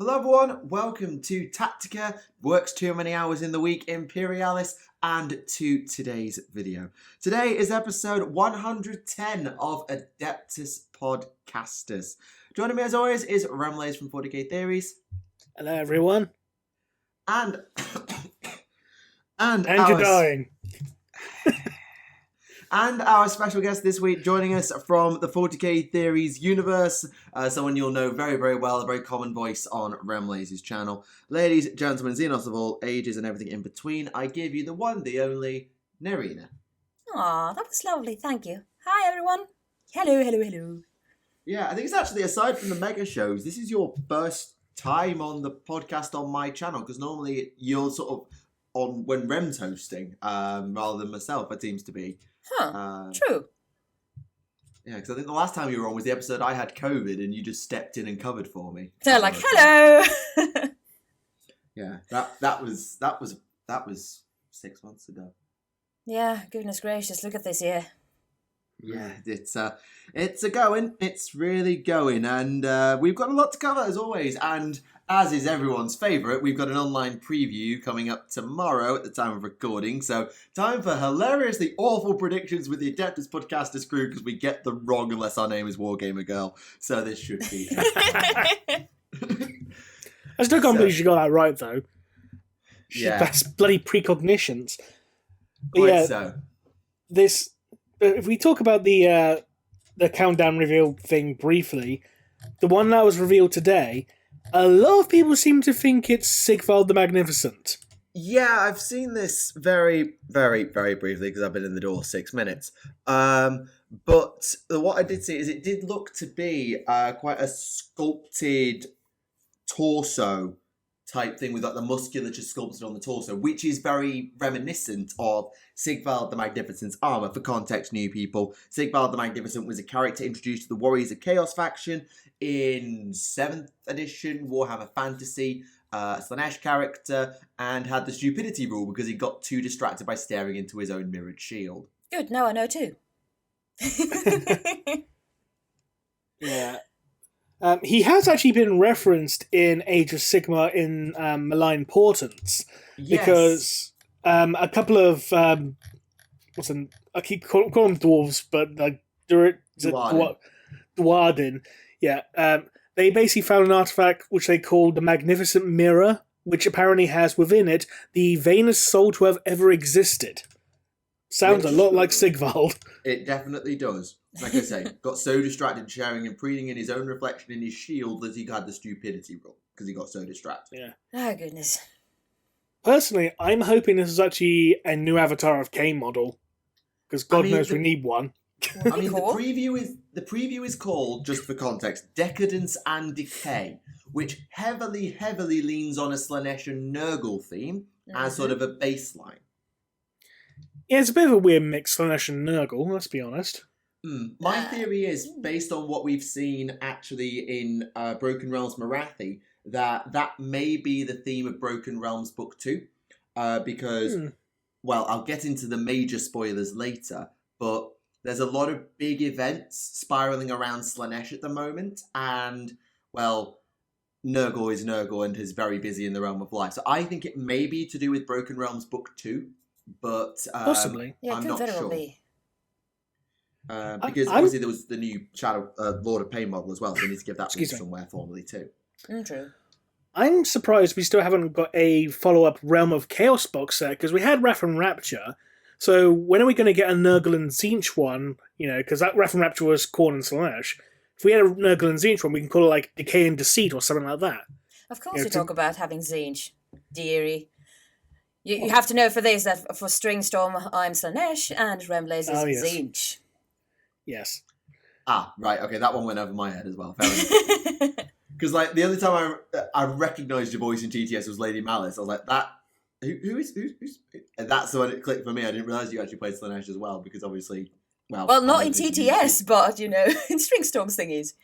Hello everyone, welcome to Tactica, works too many hours in the week, Imperialis, and to today's video. Today is episode 110 of Adeptus Podcastus. Joining me as always is Remleiz from 40k Theories. Hello everyone. And you're dying. And our special guest this week joining us from the 40k Theories universe, someone you'll know very, very well, a very common voice on Remleiz's channel. Ladies, gentlemen, Xenos of all ages and everything in between, I give you the one, the only, Naerina. Aw, that was lovely, thank you. Hi everyone. Hello. Yeah, I think it's actually, aside from the mega shows, this is your first time on the podcast on my channel, because normally you're sort of on when Rem's hosting, rather than myself, it seems to be. True. Yeah, because I think the last time you were on was the episode I had COVID and you just stepped in and covered for me. They're like, hello. Yeah, that was 6 months ago. Yeah, goodness gracious, look at this year. Yeah, it's a going. It's really going, and we've got a lot to cover as always. And as is everyone's favourite, we've got an online preview coming up tomorrow at the time of recording. So time for hilariously awful predictions with the Adeptus Podcastus crew because we get them wrong unless our name is Wargamer Girl. So this should be. I still can't believe she got that right though. Yeah, that's bloody precognitions. Quite yeah, so. This. If we talk about the countdown reveal thing briefly, the one that was revealed today, a lot of people seem to think it's Sigvald the Magnificent. Yeah, I've seen this very, very, very briefly because I've been in the door 6 minutes. But what I did see is it did look to be quite a sculpted torso type thing with like the musculature sculpted on the torso, which is very reminiscent of Sigvald the Magnificent's armor. For context, new people, Sigvald the Magnificent was a character introduced to the Warriors of Chaos faction in 7th edition Warhammer Fantasy, Slaanesh character, and had the stupidity rule because he got too distracted by staring into his own mirrored shield. Good, now I know too. Yeah. He has actually been referenced in Age of Sigma in Malign Portents, because a couple of I keep calling them dwarves, but Dwarden. Yeah, they basically found an artifact which they called the Magnificent Mirror, which apparently has within it the vainest soul to have ever existed. Sounds a lot like Sigvald. It definitely does. Like I say, got so distracted sharing and breathing in his own reflection in his shield that he had the stupidity rule because he got so distracted. Yeah. Oh, goodness. Personally, I'm hoping this is actually a new Avatar of Cain model, because God knows we need one. I mean, the preview is called, just for context, Decadence and Decay, which heavily leans on a Slaanesh and Nurgle theme as sort of a baseline. Yeah, it's a bit of a weird mix, Slaanesh and Nurgle, let's be honest. My theory is, based on what we've seen actually in Broken Realms Marathi, that may be the theme of Broken Realms Book 2, because, well, I'll get into the major spoilers later, but there's a lot of big events spiralling around Slaanesh at the moment, and, well, Nurgle is Nurgle and is very busy in the realm of life. So I think it may be to do with Broken Realms Book 2, but possibly. Yeah, I'm not sure. Be. Because obviously there was the new Shadow Lord of Pain model as well, so we need to give that one Excuse me. somewhere formally too. True. I'm surprised we still haven't got a follow-up Realm of Chaos box set, because we had Wrath and Rapture, so when are we going to get a Nurgle and Tzeentch one? You know, because that Wrath and Rapture was Khorne and Slaanesh. If we had a Nurgle and Tzeentch one, we can call it like Decay and Deceit or something like that. Of course you talk about having Tzeentch, dearie. You have to know for this that for Stringstorm, I'm Slaanesh, and Remleiz is Tzeentch. Yes. Ah, right, okay, that one went over my head as well. Because like the only time I recognised your voice in GTS was Lady Malice. I was like, that who's and that's the one it clicked for me. I didn't realise you actually played Slaanesh as well, because obviously, well, not in TTS, but you know, in Stringstorm's thingies.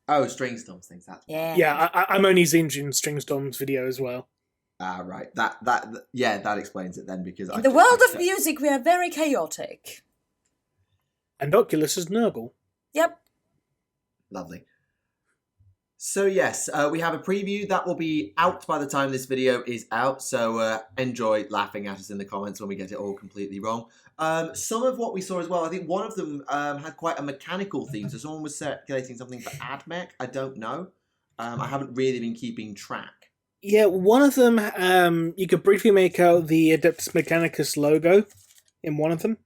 Oh, Stringstorm's things. That's yeah. I'm only Tzeentch in Stringstorm's video as well. Ah, right. That explains it then, because in the world of music, we are very chaotic. And Oculus is Nurgle. Yep. Lovely. So yes, we have a preview that will be out by the time this video is out, so enjoy laughing at us in the comments when we get it all completely wrong. Some of what we saw as well, I think one of them had quite a mechanical theme, so someone was circulating something for AdMech, I don't know. I haven't really been keeping track. Yeah, one of them, you could briefly make out the Adeptus Mechanicus logo in one of them.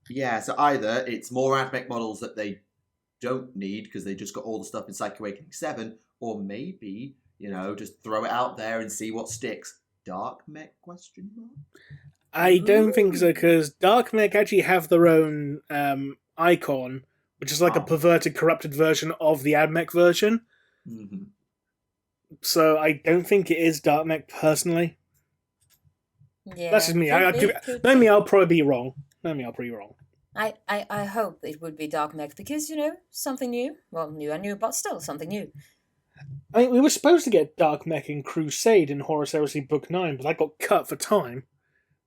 Yeah, so either it's more AdMech models that they don't need because they just got all the stuff in Psychic Awakening 7, or maybe, just throw it out there and see what sticks. Dark Mech question mark? I don't think so, because Dark Mech actually have their own icon, which is like a perverted, corrupted version of the AdMech version. Mm-hmm. So I don't think it is Dark Mech personally. Yeah, that's just me. I'll probably be wrong. I hope it would be Dark Mech because, something new. Well, new and new, but still something new. I mean, we were supposed to get Dark Mech in Crusade in Horus Heresy Book 9, but that got cut for time,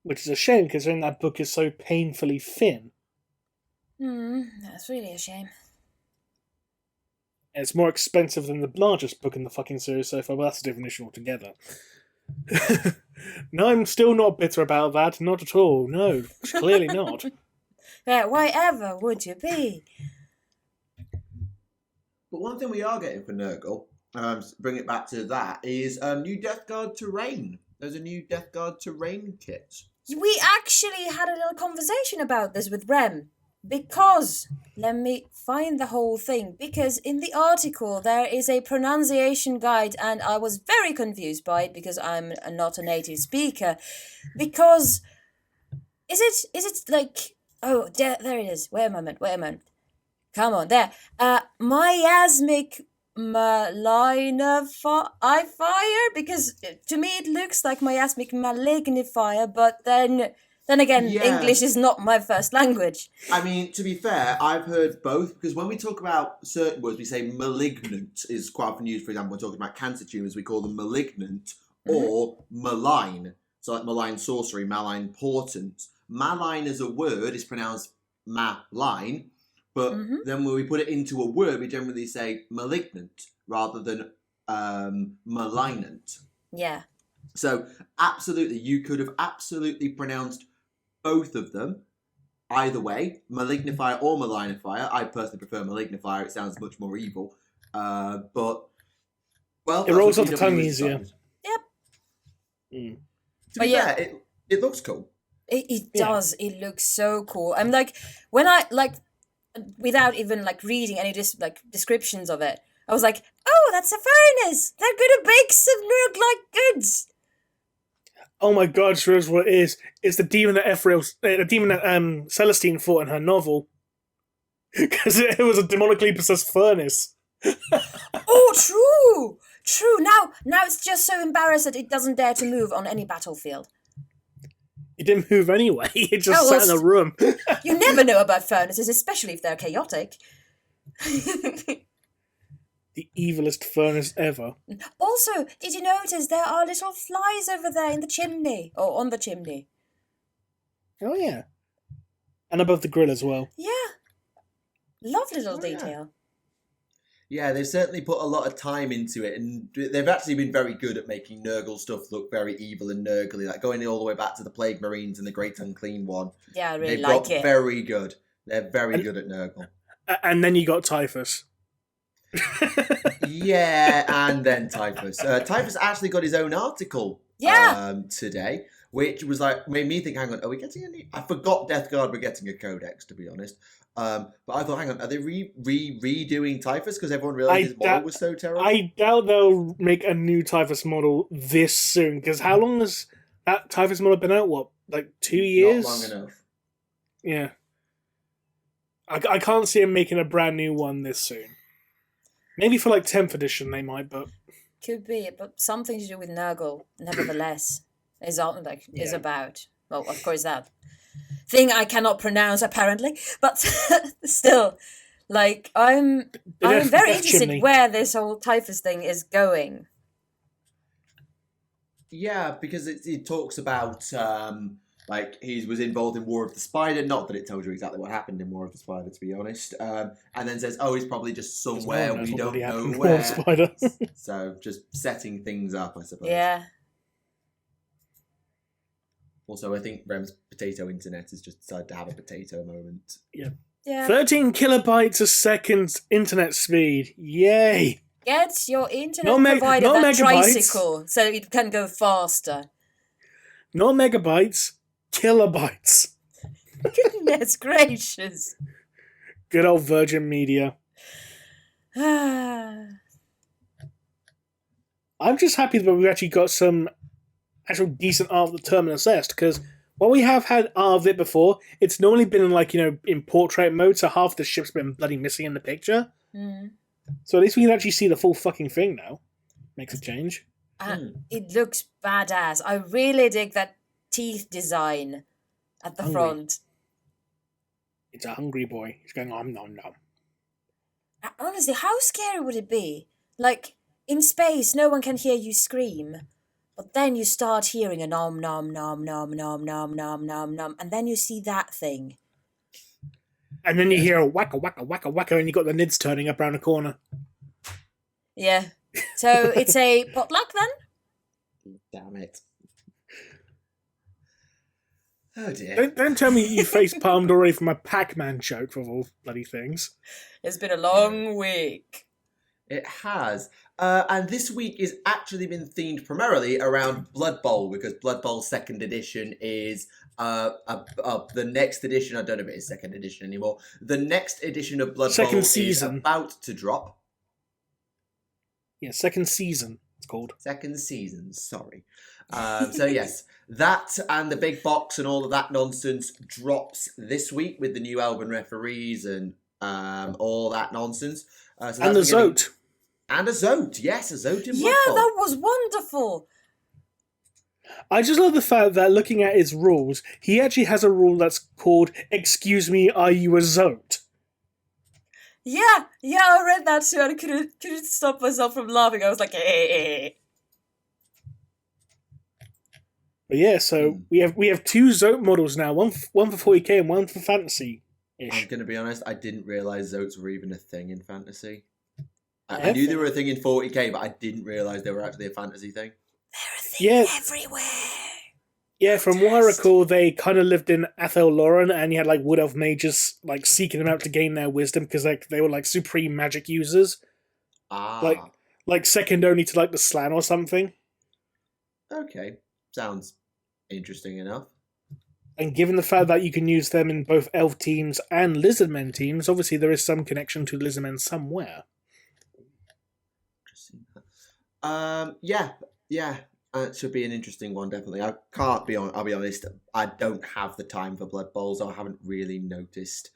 which is a shame considering that book is so painfully thin. That's really a shame. It's more expensive than the largest book in the fucking series so far, but that's a different issue altogether. No, I'm still not bitter about that. Not at all. No, clearly not. Yeah, why ever would you be? But one thing we are getting for Nurgle, bring it back to that, is new Death Guard terrain. There's a new Death Guard terrain kit. We actually had a little conversation about this with Rem. Because, let me find the whole thing, because in the article there is a pronunciation guide and I was very confused by it because I'm not a native speaker. Because, is it like, there it is, wait a moment. Come on, there. Miasmic malignifier, because to me it looks like miasmic malignifier, but then again, English is not my first language. I mean, to be fair, I've heard both, because when we talk about certain words, we say malignant is quite often used. For example, we're talking about cancer tumours, we call them malignant or malign. So like malign sorcery, malign portent. Malign as a word is pronounced malign, but then when we put it into a word, we generally say malignant rather than malignant. Yeah. So absolutely, you could have absolutely pronounced both of them either way, malignifier or malignifier. I personally prefer malignifier. It sounds much more evil. But, well... It rolls off the tongue easier. Yep. To be fair, it looks cool. It does. It looks so cool. I'm like, when I, without even, reading any descriptions of it, I was like, oh, that's a furnace. They're going to bake some Nurg-like goods. Oh my god, she knows what it is. It's the demon that Celestine fought in her novel. Because it was a demonically possessed furnace. Oh, true! True. Now it's just so embarrassed that it doesn't dare to move on any battlefield. It didn't move anyway. It just sat in a room. You never know about furnaces, especially if they're chaotic. The evilest furnace ever. Also, did you notice there are little flies over there in the chimney? Or on the chimney? Oh, yeah. And above the grill as well. Yeah. Lovely little detail. Yeah, they've certainly put a lot of time into it, and they've actually been very good at making Nurgle stuff look very evil and Nurgly, like going all the way back to the Plague Marines and the Great Unclean One. Yeah, I really like it. Very good. They're very good at Nurgle. And then you got Typhus. Yeah, and then Typhus. Typhus actually got his own article today, which was made me think, hang on, are we getting any... I forgot Death Guard were getting a codex, to be honest. But I thought, hang on, are they redoing Typhus because everyone realised his model was so terrible? I doubt they'll make a new Typhus model this soon, because how long has that Typhus model been out? What, 2 years? Not long enough. Yeah. I can't see him making a brand new one this soon. Maybe for 10th edition they might, but... Could be, but something to do with Nurgle, nevertheless, is about. Well, of course that thing I cannot pronounce apparently, but still, I'm very interested where this whole Typhus thing is going. Yeah, because it talks about Like, he was involved in War of the Spider. Not that it tells you exactly what happened in War of the Spider, to be honest. And then says, he's probably just somewhere we don't know where. Spider. So, just setting things up, I suppose. Yeah. Also, I think Rem's potato internet has just decided to have a potato moment. Yeah. 13 kilobytes a second internet speed. Yay! Get your internet provider that tricycle so it can go faster. Not megabytes, kilobytes. Goodness gracious. Good old Virgin Media. Yeah, I'm just happy that we've actually got some actual decent art of the Terminus Est, because while we have had art of it before, it's normally been in, like, in portrait mode, so half the ship's been bloody missing in the picture. So at least we can actually see the full fucking thing now. Makes a change. It looks badass. I really dig that teeth design at the front. It's a hungry boy. He's going, nom, nom. Honestly, how scary would it be? Like, in space, no one can hear you scream. But then you start hearing a nom, nom, nom, nom, nom, nom, nom, nom, nom, and then you see that thing. And then you hear a wacka, wacka, wacka, wacka, and you got the nids turning up around the corner. Yeah. So it's a potluck then? Damn it. Oh dear. Don't tell me you face palmed already from a Pac-Man joke of all bloody things. It's been a long week. It has. And this week has actually been themed primarily around Blood Bowl, because Blood Bowl 2nd edition is the next edition. I don't know if it is 2nd edition anymore. The next edition of Blood Bowl is about to drop. Yeah, 2nd season, it's called. 2nd season, sorry. So yes, that and the big box and all of that nonsense drops this week with the new Elven referees and all that nonsense. So and the Zote. And a Zote, yes, a Zote in Blood Yeah, Bowl. that was wonderful. I just love the fact that looking at his rules, he actually has a rule that's called, "Excuse me, are you a Zote?" Yeah, I read that too, and I couldn't stop myself from laughing. I was like, hey. But yeah, so we have 2 Zote models now, one for 40k and one for fantasy-ish. I'm going to be honest, I didn't realise Zotes were even a thing in fantasy. I knew they were a thing in 40k, but I didn't realise they were actually a fantasy thing. They're a thing everywhere. Yeah, from what I recall, they kind of lived in Athel Lauren, and you had like Wood Elf mages like seeking them out to gain their wisdom, because like they were like supreme magic users. Like second only to like the Slan or something. Okay, sounds interesting enough. And given the fact that you can use them in both elf teams and lizardmen teams, obviously there is some connection to lizardmen somewhere. Yeah. It should be an interesting one, definitely. I'll be honest, I don't have the time for Blood Bowls. I haven't really noticed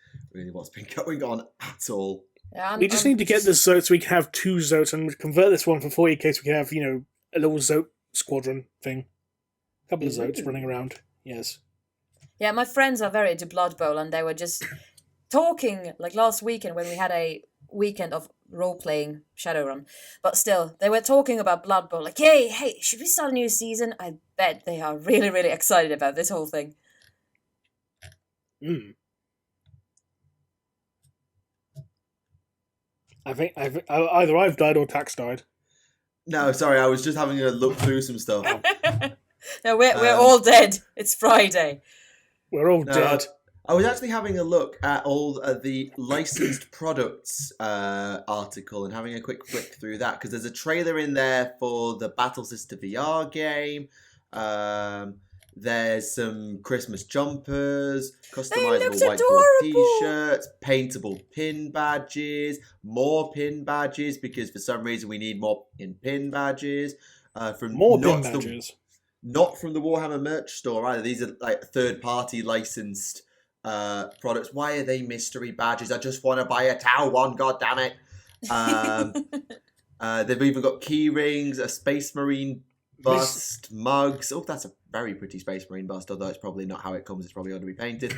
what's been going on at all. Yeah, we just need to get the Zote so we can have 2 Zotes and convert this one for 40k so we can have, a little Zote squadron thing. A couple of Zotes running around, yes. Yeah, my friends are very into Blood Bowl, and they were just talking, like last weekend when we had a weekend of role-playing Shadowrun. But still, they were talking about Blood Bowl, like, hey, should we start a new season? I bet they are really, really excited about this whole thing. I think either I've died or Tax died. No, sorry, I was just having a look through some stuff. No, we're all dead. It's Friday. We're all dead. I was actually having a look at all the licensed products article and having a quick flick through that, because there's a trailer in there for the Battle Sister VR game. There's some Christmas jumpers, customizable whiteboard t-shirts, paintable pin badges, more pin badges, because for some reason we need more pin badges. Not from the Warhammer merch store either. These are like third-party licensed products. Why are they mystery badges? I just want to buy a Tau one, god damn it. They've even got key rings, a Space Marine bust, mugs. Oh, that's a very pretty Space Marine bust, although it's probably not how it comes. It's probably ought to be painted.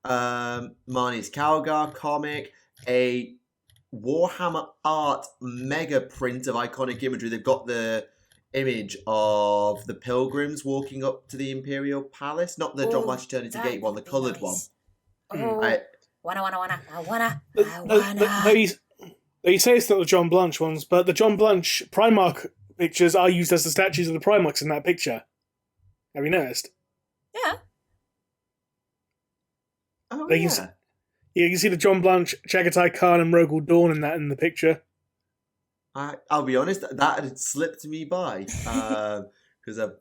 Marnie's Calgar comic, a Warhammer art mega print of iconic imagery. They've got the image of the pilgrims walking up to the Imperial Palace. Not the John Blanche Eternity Gate one, the coloured one. Oh, I wanna. You say it's not the John Blanche ones, but the John Blanche Primarch pictures are used as the statues of the Primarchs in that picture. Have you noticed? Yeah. Oh, Like yeah. You can see the John Blanche, Chagatai Khan, and Rogel Dawn in the picture. I'll be honest, that had slipped me by because I've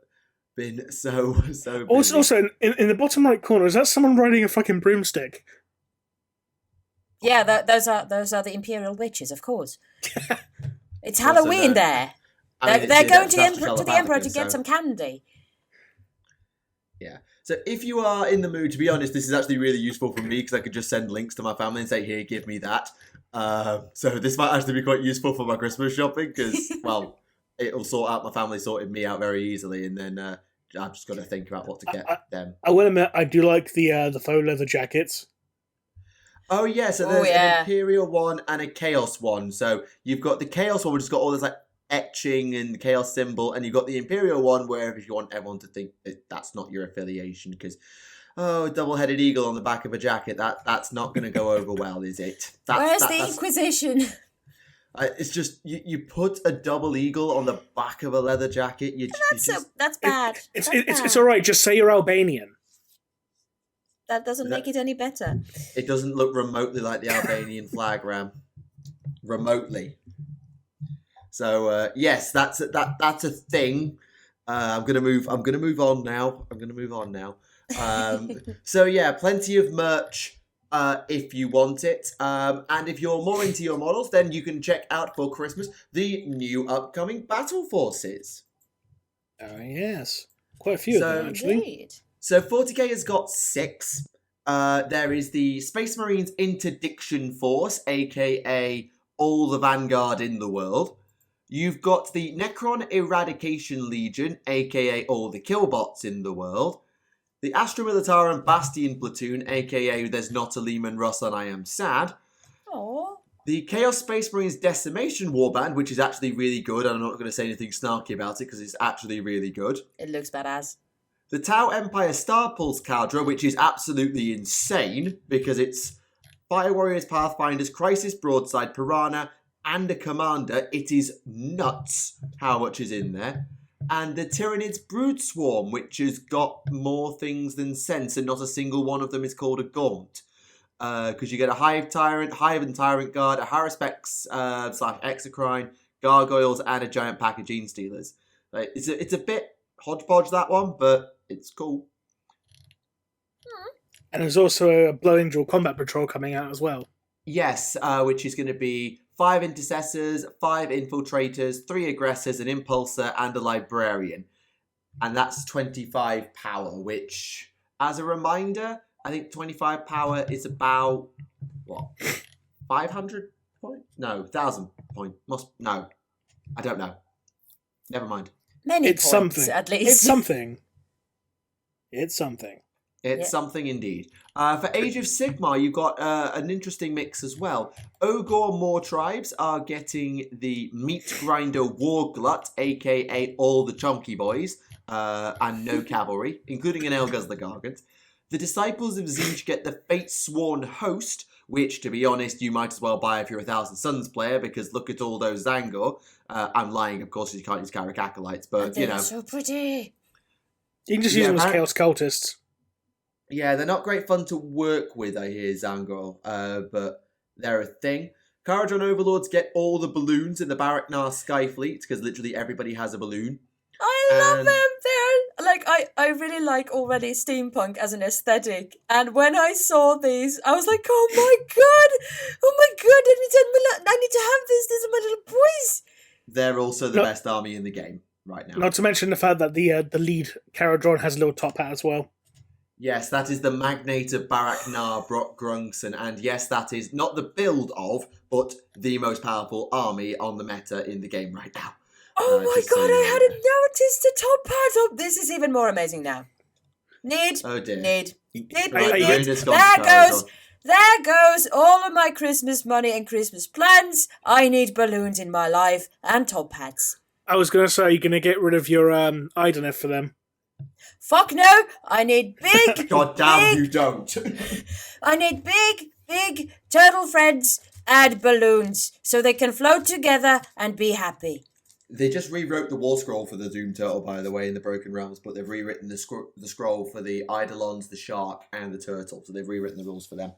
been so busy. Also, in the bottom right corner, is that someone riding a fucking broomstick? Yeah, those are the Imperial witches, of course. It's Also, Halloween there. I mean, They're it's going Tactica to the Emperor to so- get some candy. Yeah. So if you are in the mood, to be honest, this is actually really useful for me because I could just send links to my family and say, here, give me that. So this might actually be quite useful for my Christmas shopping because, well, it'll sort out my family sorted me out very easily, and then I've just got to think about what to get them. I will admit, I do like the faux leather jackets. Oh yeah, so there's an Imperial one and a Chaos one. So you've got the Chaos one, which has got all this like etching and the Chaos symbol, and you've got the Imperial one where if you want everyone to think that's not your affiliation because a double-headed eagle on the back of a jacket, that's not going to go over well, is it? Where's the Inquisition? It's just you put a double eagle on the back of a leather jacket. That's bad. It's all right. Just say you're Albanian. That doesn't make it any better. It doesn't look remotely like the Albanian flag, Ram. Remotely. So yes, that's a thing. I'm gonna move on now. So yeah, plenty of merch if you want it. And if you're more into your models, then you can check out for Christmas the new upcoming Battleforces. Oh yes, quite a few of them actually. Indeed. So 40k has got 6. There is the Space Marines Interdiction Force, aka all the Vanguard in the world. You've got the Necron Eradication Legion, aka all the Killbots in the world. The Astra Militarum Bastion Platoon, aka there's not a Lehman Russ and I am sad. Aww. The Chaos Space Marines Decimation Warband, which is actually really good, and I'm not going to say anything snarky about it because it's actually really good. It looks badass. The Tau Empire Star Pulse Cadre, which is absolutely insane because it's Fire Warriors, Pathfinders, Crisis Broadside, Piranha, and a Commander. It is nuts how much is in there. And the Tyranids Brood Swarm, which has got more things than sense, and not a single one of them is called a Gaunt. Because you get a Hive and Tyrant Guard, a Haruspex / Exocrine, Gargoyles, and a giant pack of Gene Stealers. It's a bit hodgepodge, that one, but it's cool. And there's also a Blood Angel Combat Patrol coming out as well. Yes, which is going to be 5 Intercessors, 5 Infiltrators, 3 Aggressors, an Impulsor, and a Librarian. And that's 25 power, which, as a reminder, I think 25 power is about, 500 points? No, 1,000 points. No, I don't know. Never mind. Many It's points, something. at least. It's something. It's something. It's something indeed. For Age of Sigmar, you've got an interesting mix as well. Ogor Moor tribes are getting the Meat Grinder War Glut, aka all the chunky boys, and no cavalry, including an Elgaz the Gargant. The Disciples of Tzeentch get the Fate Sworn Host, which, to be honest, you might as well buy if you're a Thousand Suns player, because look at all those Zangor. I'm lying, of course, you can't use Carrick Acolytes, but, you know. They're so pretty. You can just use them as Chaos Cultists. Yeah, they're not great fun to work with, I hear, Zangor, but they're a thing. Kharadron Overlords get all the balloons in the Baraknar Sky Fleet, because literally everybody has a balloon. I love them. They're like I really like already steampunk as an aesthetic. And when I saw these, I was like, oh my god, I need to have this. These are my little boys. They're also the best army in the game right now. Not to mention the fact that the lead Kharadron has a little top hat as well. Yes, that is the Magnate of Baraknar, Brock Grungson, and yes, that is not the build of, but the most powerful army on the meta in the game right now. Oh my god, I hadn't noticed the top part of this. Is even more amazing now. Need. There goes all of my Christmas money and Christmas plans. I need balloons in my life and top hats. I was going to say, you're going to get rid of your Idenef for them. Fuck no! I need big, God damn, big, you don't. I need big turtle friends and balloons so they can float together and be happy. They just rewrote the war scroll for the Doom Turtle, by the way, in the Broken Realms, but they've rewritten the scroll for the Eidolons, the Shark, and the Turtle. So they've rewritten the rules for them,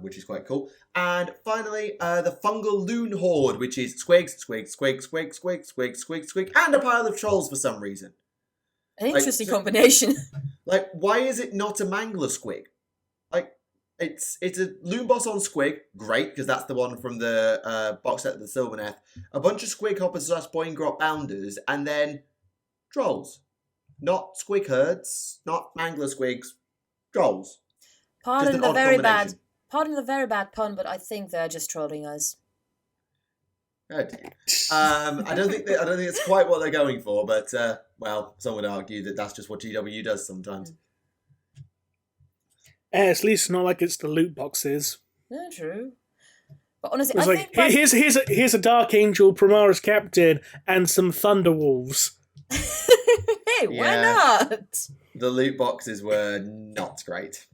which is quite cool. And finally, the Fungal Loon Horde, which is squigs, and a pile of trolls for some reason. An interesting combination. Like, why is it not a Mangler squig? Like, it's a loon boss on squig, great, because that's the one from the box set of the Sylvaneth. A bunch of squig hoppers / Boingrot bounders, and then trolls. Not squig herds, not Mangler squigs, trolls. Pardon the very bad pun, but I think they're just trolling us. Oh dear. I don't think it's quite what they're going for, but well, some would argue that that's just what GW does sometimes. At least not like it's the loot boxes. No, true. But honestly, It's I like, think here's a Dark Angel, Primaris Captain, and some Thunderwolves. hey, why not? The loot boxes were not great.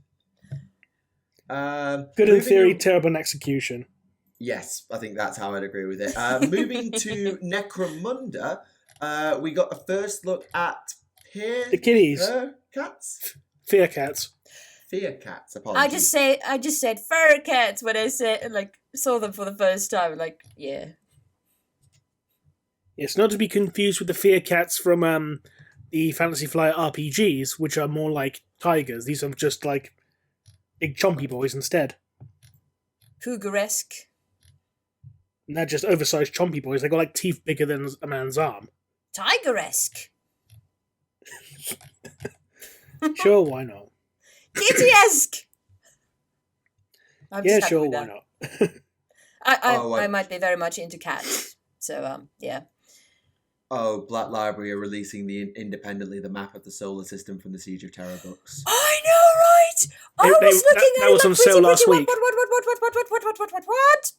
Good in theory, terrible in execution. Yes, I think that's how I'd agree with it. Moving to Necromunda, we got a first look at The kitties. Cats? Fear cats. Fear cats, apologies. I just said fur cats when I saw them for the first time. Like, yeah. It's not to be confused with the fear cats from the Fantasy Flight RPGs, which are more like tigers. These are just like big chompy boys instead. Cougar-esque. And they're just oversized chompy boys. They got like teeth bigger than a man's arm. Tiger-esque. Sure, why not? Kitty-esque. Yeah, sure, why not? I might be very much into cats. So, yeah. Oh, Black Library are releasing independently the map of the solar system from the Siege of Terror books. I know, right? I was looking at it. That was on sale last week. What?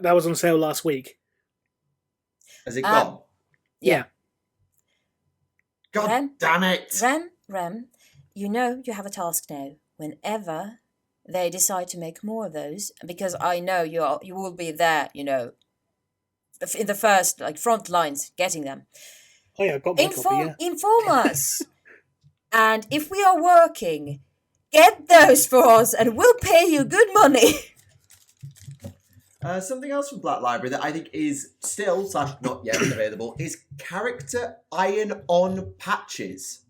That was on sale last week. Has it gone? Yeah. God damn it! Rem, you know you have a task now. Whenever they decide to make more of those, because I know you will be there, you know, in the first front lines getting them. Oh yeah, I've got my copy, yeah. Inform us. And if we are working, get those for us and we'll pay you good money. Something else from Black Library that I think is still / not yet available is character iron-on patches.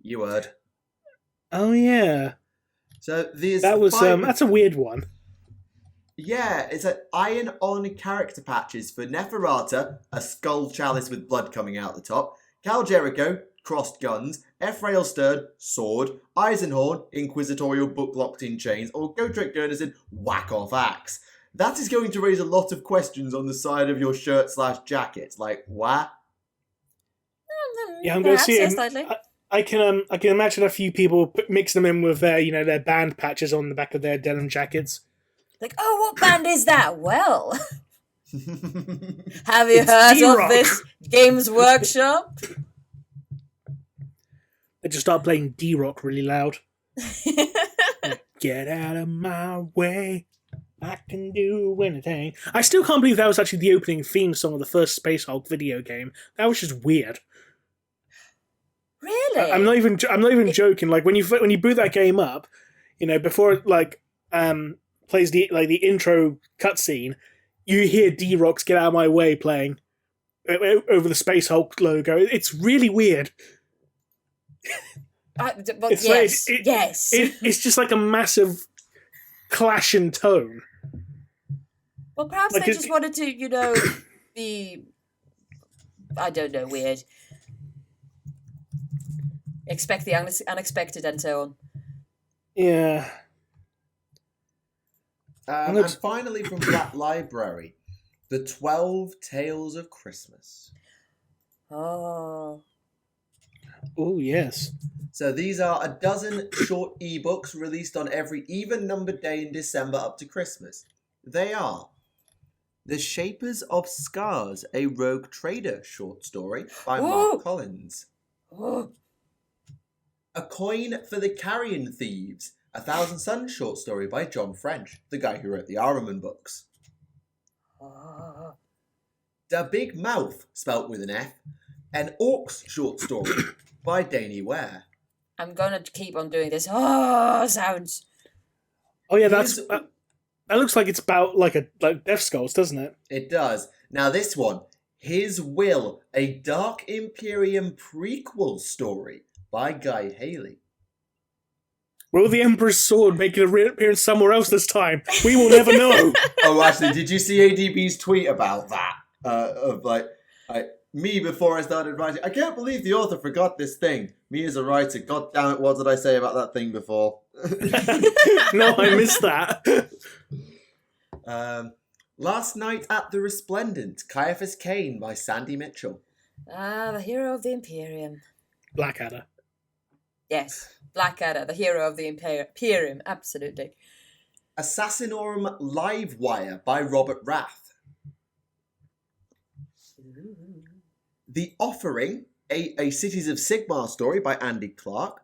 You heard. Oh yeah. So there's that's a weird one. Yeah, it's an iron-on character patches for Neferata, a skull chalice with blood coming out the top, Cal Jericho, crossed guns, Ephrael Stern, sword, Eisenhorn, inquisitorial book locked in chains, or Gotrek Gurnison, whack-off axe. That is going to raise a lot of questions on the side of your shirt / jacket. Like, what? Yeah, I'm going to see it. I can imagine a few people mix them in with their band patches on the back of their denim jackets. Like, oh, what band is that? Well, have you heard of this Games Workshop? They just start playing D-Rock really loud. Get out of my way. I can do anything. I still can't believe that was actually the opening theme song of the first Space Hulk video game. That was just weird. Really? I'm not even joking. Like when you boot that game up, before it plays the intro cutscene, you hear D-Rock's "Get Out of My Way" playing over the Space Hulk logo. It's really weird. Yes. It's just like a massive clash in tone. Well, perhaps they just wanted to, be, I don't know, weird. Expect the unexpected and so on. Yeah. And finally from Black Library, the 12 Tales of Christmas. Oh. Oh, yes. So these are a dozen short ebooks released on every even-numbered day in December up to Christmas. They are The Shapers of Scars, a Rogue Trader short story by Ooh. Mark Collins. Oh, A Coin for the Carrion Thieves, a Thousand Suns short story by John French, the guy who wrote the Ahriman books. oh. Da Big Mouth, spelt with an F, an Orcs short story by Danny Ware. I'm gonna keep on doing this. Oh, sounds. Oh yeah, Here's- that looks like it's about like Death Skulls, doesn't it? It does. Now this one, His Will, a Dark Imperium prequel story by Guy Haley. Will the Emperor's sword make an appearance somewhere else this time? We will never know. Oh, actually, did you see ADB's tweet about that? Of me before I started writing. I can't believe the author forgot this thing. Me as a writer, god damn it, what did I say about that thing before? No, I missed that. Last Night at the Resplendent, Caiaphas Cain by Sandy Mitchell. Ah, the hero of the Imperium. Blackadder. Yes, Blackadder, the hero of the Imperium, absolutely. Assassinorum Livewire by Robert Rath. The Offering, a Cities of Sigmar story by Andy Clark.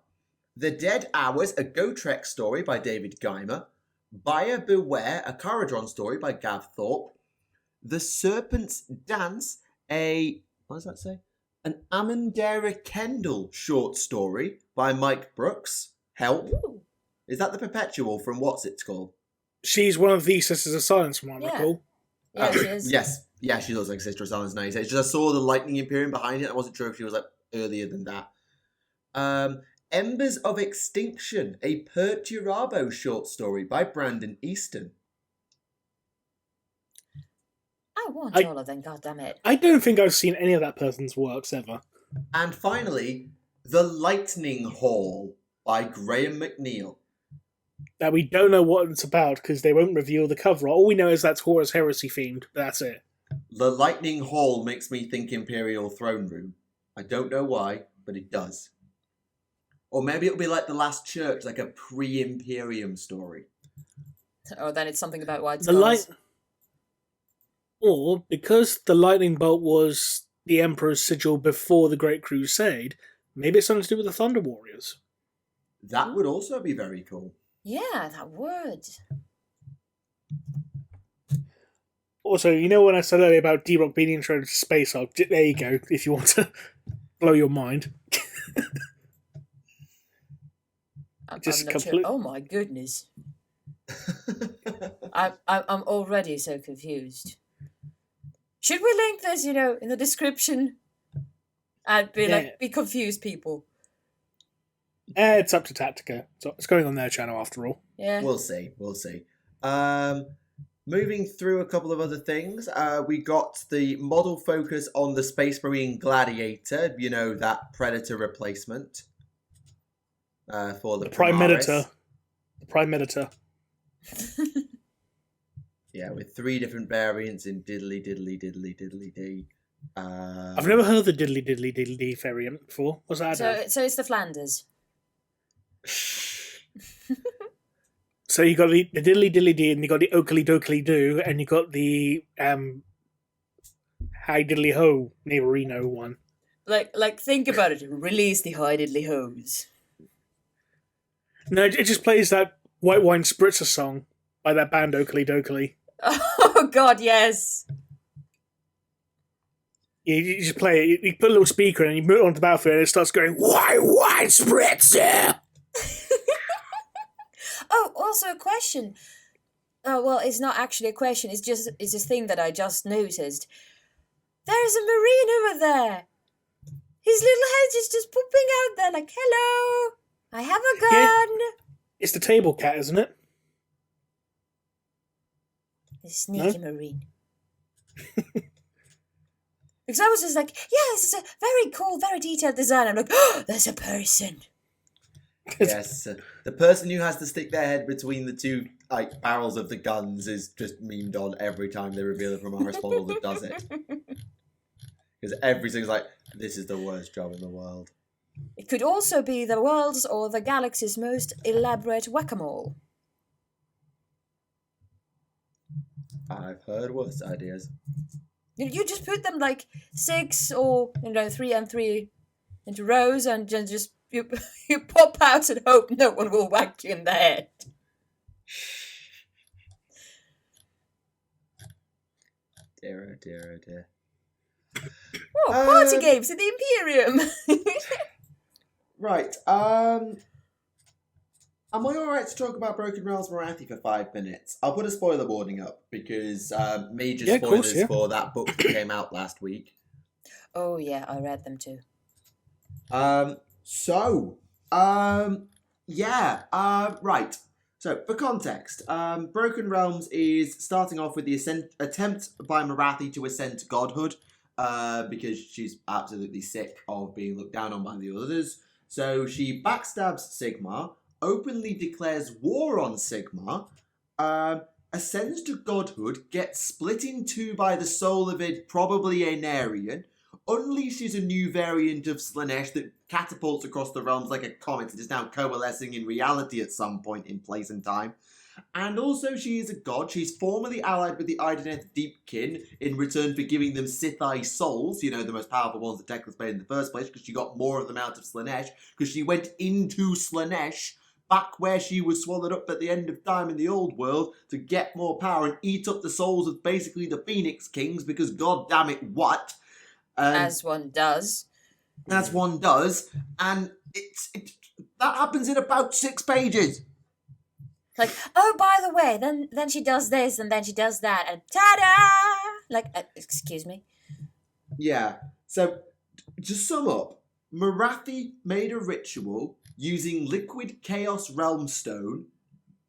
The Dead Hours, a Gotrek story by David Geimer. Buyer Beware, a Caradron story by Gav Thorpe. The Serpent's Dance, what does that say? An Amandera Kendall short story by Mike Brooks. Help. Ooh. Is that the Perpetual from what's it called? She's one of the Sisters of Silence, from what I Yeah. recall. Yeah, she is. Yes. Yeah, she looks like Sister of Silence now. It's just I saw the Lightning Imperium behind it. I wasn't sure if she was like earlier than that. Embers of Extinction, a Perturabo short story by Brandon Easton. I want all of them, goddammit. I don't think I've seen any of that person's works ever. And finally, The Lightning Hall by Graham McNeil. That we don't know what it's about because they won't reveal the cover. All we know is that's Horus Heresy themed. That's it. The Lightning Hall makes me think Imperial Throne Room. I don't know why, but it does. Or maybe it'll be like The Last Church, like a pre-Imperium story. Oh, then it's something about white The skulls. light, or because the lightning bolt was the Emperor's sigil before the Great Crusade, maybe it's something to do with the Thunder Warriors. That would also be very cool. Yeah, that would. Also, you know when I said earlier about D-Rock being introduced to Space Hulk? There you go, if you want to blow your mind. I'm Just not complete- sure. Oh my goodness. I'm already so confused. Should we link this, in the description? And be confused people. It's up to Tactica. So it's going on their channel after all. Yeah. We'll see. Moving through a couple of other things, we got the model focus on the Space Marine Gladiator, that Predator replacement for the Prime Primaris. Meditor. The Prime Meditor. Yeah, with 3 different variants in diddly diddly diddly diddly dee. I've never heard the diddly diddly diddly dee variant before. What's that? So it's the Flanders. So you got the diddly diddly dee, and you got the oakley dokley do, and you got the hi diddly ho Naerina one. Like think about it. Release the high diddly hose. No, it just plays that White Wine Spritzer song by that band Oakley Dokley. Oh God, yes. You just play it. You put a little speaker and you move it onto the battlefield, and it starts going White Wine Spritzer. Oh, also a question. Oh well, it's not actually a question. It's a thing that I just noticed. There's a Marine over there. His little head is just popping out there, like, "Hello, I have a gun." It's the table cat, isn't it? The sneaky Marine. Because I was just like, yeah, this is a very cool, very detailed design. I'm like, oh, there's a person. Yes, the person who has to stick their head between the 2 barrels of the guns is just memed on every time they reveal a Primaris model that does it. Because everything's like, this is the worst job in the world. It could also be the world's or the galaxy's most elaborate whack-a-mole. I've heard worse ideas. You just put them like 6 or 3 and 3 into rows, and then just you pop out and hope no one will whack you in the head. Dear, oh dear, oh dear. Oh, party games in the Imperium. Right. Am I alright to talk about Broken Realms Morathi for 5 minutes? I'll put a spoiler warning up because major spoilers for that book that came out last week. Oh yeah, I read them too. Right. So, for context, Broken Realms is starting off with the attempt by Morathi to ascend to godhood, because she's absolutely sick of being looked down on by the others. So she backstabs Sigmar, openly declares war on Sigmar, ascends to godhood, gets split in two by the soul of probably a Naerian, unleashes a new variant of Slaanesh that catapults across the realms like a comet and is now coalescing in reality at some point in place and time. And also she is a god. She's formerly allied with the Ideneth Deepkin in return for giving them Sithai souls, the most powerful ones that Teclis made in the first place, because she got more of them out of Slaanesh, because she went into Slaanesh, back where she was swallowed up at the end of time in the old world, to get more power and eat up the souls of basically the Phoenix Kings, because god damn it, what? As one does. As one does, and that happens in about 6 pages. Like, oh, by the way, then she does this, and then she does that, and ta-da! Like, excuse me? Yeah, so, to sum up, Morathi made a ritual using liquid chaos realm stone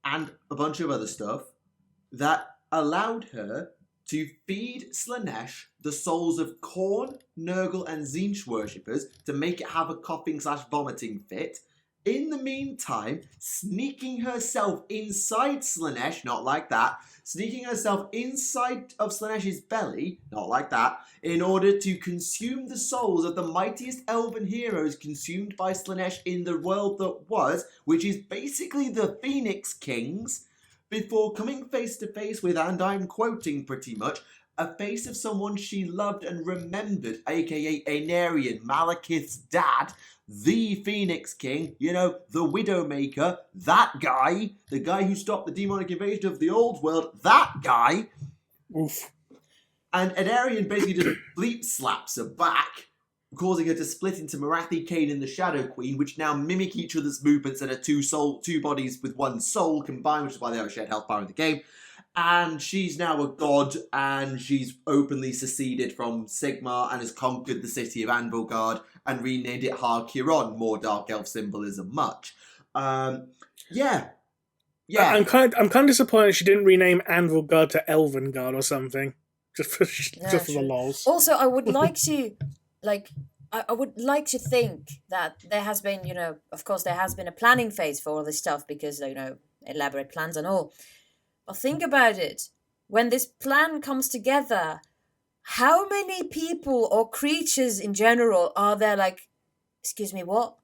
and a bunch of other stuff that allowed her to feed Slaanesh the souls of Khorne, Nurgle, and Tzeentch worshippers to make it have a coughing/vomiting fit. In the meantime, sneaking herself inside Slaanesh, not like that, sneaking herself inside of Slaanesh's belly, not like that, in order to consume the souls of the mightiest elven heroes consumed by Slaanesh in the world that was, which is basically the Phoenix Kings, before coming face to face with, and I'm quoting pretty much, a face of someone she loved and remembered, aka Aenarian, Malekith's dad, the Phoenix King, the Widowmaker, that guy, the guy who stopped the demonic invasion of the old world, that guy. Oof. And Aenarian basically just bleep slaps her back, causing her to split into Morathi, Kane, and the Shadow Queen, which now mimic each other's movements and are two bodies with one soul combined, which is why they have a shared health power in the game. And she's now a god, and she's openly seceded from Sigmar and has conquered the city of Anvilgard and renamed it Har-Kiron, more Dark Elf symbolism much. Yeah. I'm kind of disappointed she didn't rename Anvilgard to Elvengard or something, just for the lols. Also, I would like to, I would like to think that there has been, of course, there has been a planning phase for all this stuff because, elaborate plans and all. But think about it. When this plan comes together, how many people or creatures in general are there like, excuse me, what?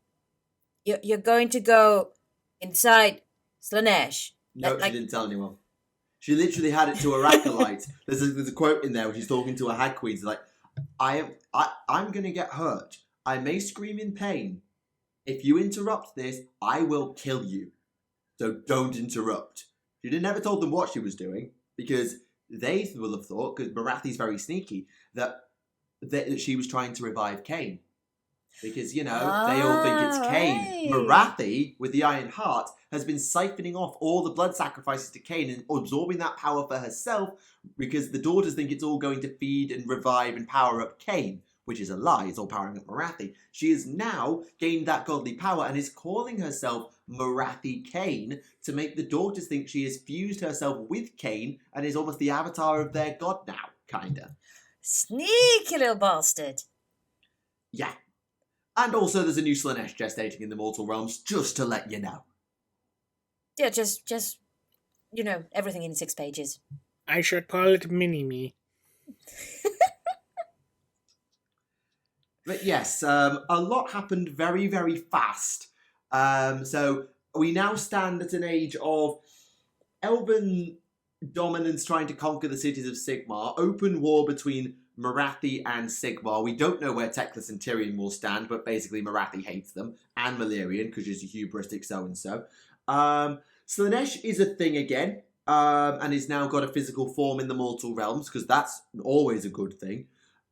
You're going to go inside Slaanesh? No, she didn't tell anyone. She literally had it to her acolyte. There's a quote in there where she's talking to a hag queen. She's like, I'm going to get hurt. I may scream in pain. If you interrupt this, I will kill you. So don't interrupt. She never told them what she was doing, because they will have thought, because Morathi's very sneaky, that she was trying to revive Cain. Because, they all think it's Cain. Right. Morathi, with the Iron Heart, has been siphoning off all the blood sacrifices to Cain and absorbing that power for herself, because the daughters think it's all going to feed and revive and power up Cain, which is a lie. It's all powering up Morathi. She has now gained that godly power and is calling herself Morathi Cain to make the daughters think she has fused herself with Cain and is almost the avatar of their god now, kinda. Sneaky little bastard. Yeah. And also there's a new Slaanesh gestating in the mortal realms, just to let you know. Yeah, just everything in 6 pages. I should call it Mini-Me. But yes, a lot happened very, very fast. So we now stand at an age of elven dominance trying to conquer the cities of Sigmar, open war between Marathi and Sigmar. We don't know where Teclis and Tyrion will stand, but basically Marathi hates them, and Valyrian, because she's a hubristic so-and-so. Slaanesh is a thing again, and has now got a physical form in the mortal realms, because that's always a good thing.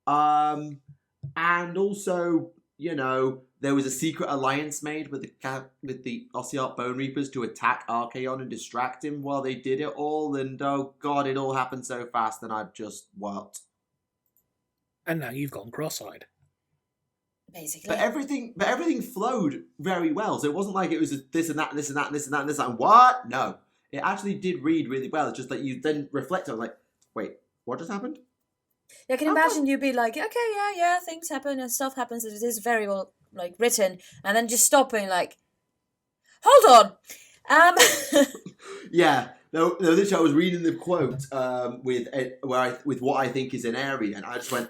And also, you know, there was a secret alliance made with the Ossiarch Bone Reapers to attack Archaon and distract him while they did it all, and oh god, it all happened so fast, and I've just what? And now you've gone cross-eyed. Basically. But everything flowed very well. So it wasn't like it was just this and that, and this and that, and this and that, and this and that. What? No. It actually did read really well. It's just that you then reflect on like, wait, what just happened? I can imagine you'd be like, okay, yeah, things happen and stuff happens. It is very well like written, and then just stopping like, hold on. Yeah. No. Literally, I was reading the quote with what I think is an Aryan, and I just went,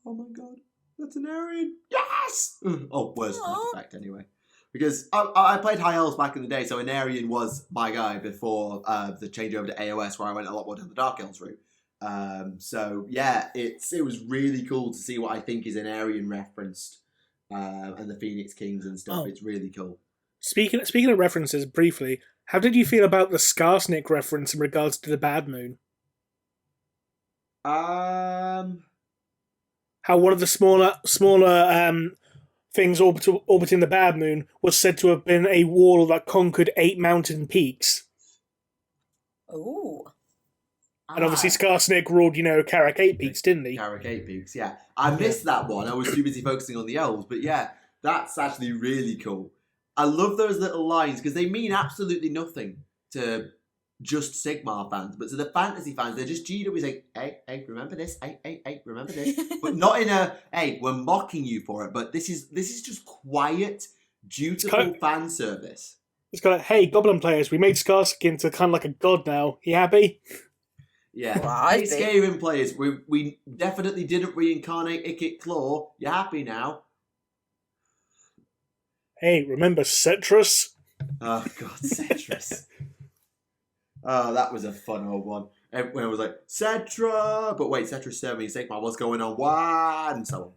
oh my god, that's an Aryan. Yes! Oh, worse than that effect anyway. Because I played High Elves back in the day, so an Aryan was my guy before the changeover to AOS, where I went a lot more down the Dark Elves route. So yeah, it was really cool to see what I think is an Aryan referenced, and the Phoenix Kings and stuff. It's really cool. Speaking of references, briefly, how did you feel about the Skarsnik reference in regards to the Bad Moon? How one of the smaller things orbiting the Bad Moon was said to have been a wall that conquered 8 mountain peaks. Ooh. And obviously Skarsnik ruled, Carrick 8 peaks, didn't he? Carrick 8 peaks, yeah. I missed that one. I was too busy focusing on the elves, but yeah, that's actually really cool. I love those little lines because they mean absolutely nothing to just Sigmar fans, but to the fantasy fans, they're just GW like, hey, remember this? Hey, remember this? But not in a, hey, we're mocking you for it, but this is just quiet, dutiful fan service. It's got hey, Goblin players, we made Skarsnik into kind of like a god now. You happy? Yeah. Well, hey, Skyrim players, we definitely didn't reincarnate Ikit Claw. You happy now? Hey, remember Cetrus? Oh god, Cetrus. Oh, that was a fun old one. When I was like, Cetra! But wait, Cetra's serving Sigmar, what's going on? What? And so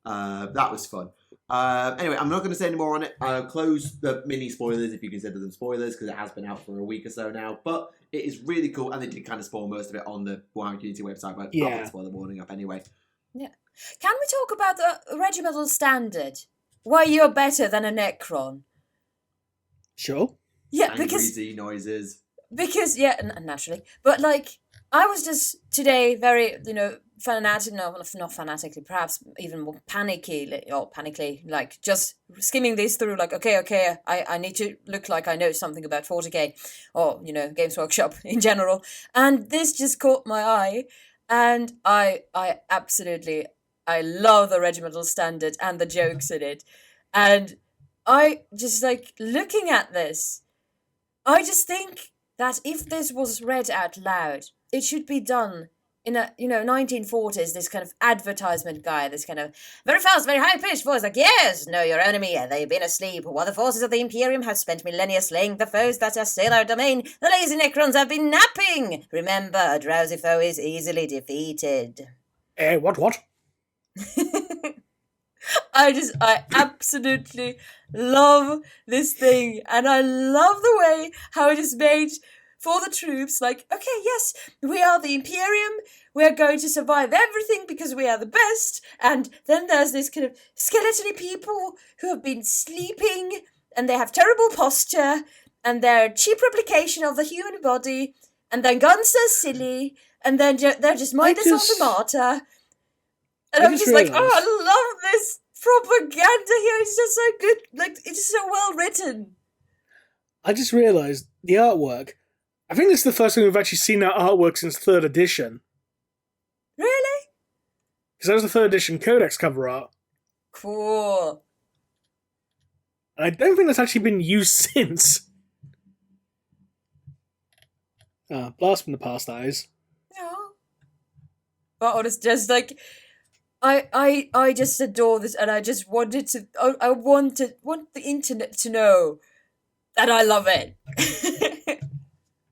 on. That was fun. Anyway, I'm not going to say any more on it. I'll close the mini spoilers, if you consider them spoilers, because it has been out for a week or so now. But it is really cool, and they did kind of spoil most of it on the Warhammer Community website, but I'll spoil the warning up anyway. Yeah. Can we talk about the Regimental Standard? Why you're better than a Necron? Sure. Yeah, Angry Z noises. Because, naturally. But, I was just today very, fanatic, not fanatically, perhaps even more panically, just skimming this through, okay, I need to look like I know something about 40k, or, Games Workshop in general. And this just caught my eye, and I love the Regimental Standard and the jokes in it. And I just, looking at this, I just think that if this was read out loud, it should be done in a, 1940s, this kind of advertisement guy, this kind of very fast, very high-pitched voice, yes, know your enemy, they've been asleep, while the forces of the Imperium have spent millennia slaying the foes that assail our domain, the lazy Necrons have been napping. Remember, a drowsy foe is easily defeated. What? I absolutely love this thing, and I love the way how it is made for the troops. Okay, yes, we are the Imperium, we're going to survive everything because we are the best, and then there's this kind of skeleton people who have been sleeping, and they have terrible posture, and they're a cheap replication of the human body, and then guns are silly, and then they're just mindless automata. And I'm just like, I love this propaganda here. It's just so good. It's so well written. I just realised the artwork. I think this is the first time we've actually seen that artwork since 3rd edition. Really? Because that was the 3rd edition Codex cover art. Cool. And I don't think that's actually been used since. Blast from the past, that is. Yeah. But it's just I just adore this, and I just wanted to. I want the internet to know that I love it.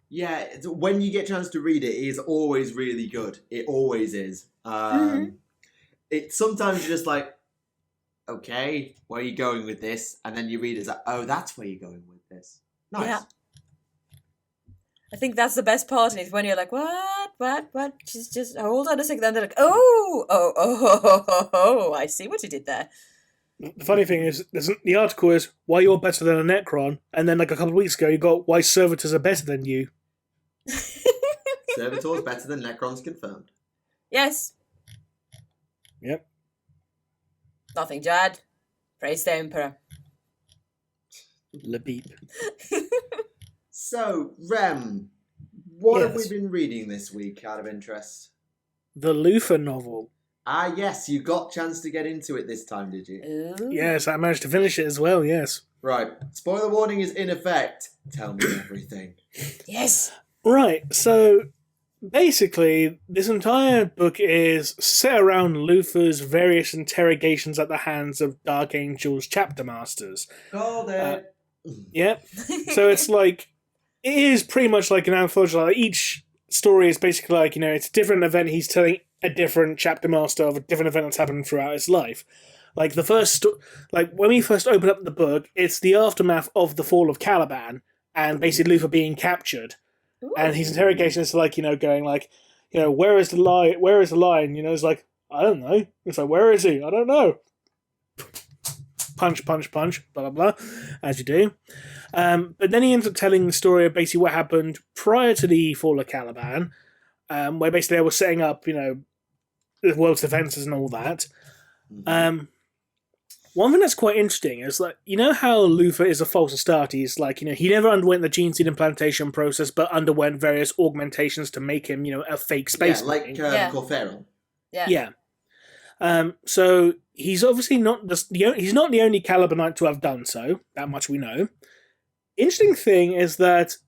Yeah, when you get a chance to read it, it is always really good. It always is. It sometimes you're just like, okay, where are you going with this? And then you read it, it's like, oh, that's where you're going with this. Nice. Yeah. I think that's the best part is when you're like, what? Just hold on a second. And they're like, oh, I see what you did there. The funny thing is, the article is why you're better than a Necron, and then like a couple of weeks ago you got why servitors are better than you. Servitors better than Necrons confirmed. Yes. Yep. Nothing to add. Praise the Emperor. Lebeep. So, Rem, what have we Yes. been reading this week out of interest? The Luther novel. Ah, yes, you got a chance to get into it this time, did you? Ooh. Yes, I managed to finish it as well, yes. Right, spoiler warning is in effect. Tell me everything. Yes. Right, so basically, this entire book is set around Luther's various interrogations at the hands of Dark Angel's chapter masters. Called it. Yep. So it's like, it is pretty much like an anthology. Like each story is basically like, it's a different event. He's telling a different chapter master of a different event that's happened throughout his life. Like the first, when we first open up the book, it's the aftermath of the fall of Caliban and basically Luther being captured. Ooh. And his interrogation is like, going like, where is the lie? Where is the lion? It's like, I don't know. It's like, where is he? I don't know. Punch, blah, blah, blah, as you do. But then he ends up telling the story of basically what happened prior to the fall of Caliban, where basically they were setting up, the world's defences and all that. One thing that's quite interesting is like, how Luther is a false Astartes, like, he never underwent the gene seed implantation process, but underwent various augmentations to make him, a fake space. Yeah, like Yeah. Corferal. Yeah. So he's obviously not he's not the only Calibanite to have done so. That much we know. Interesting thing is that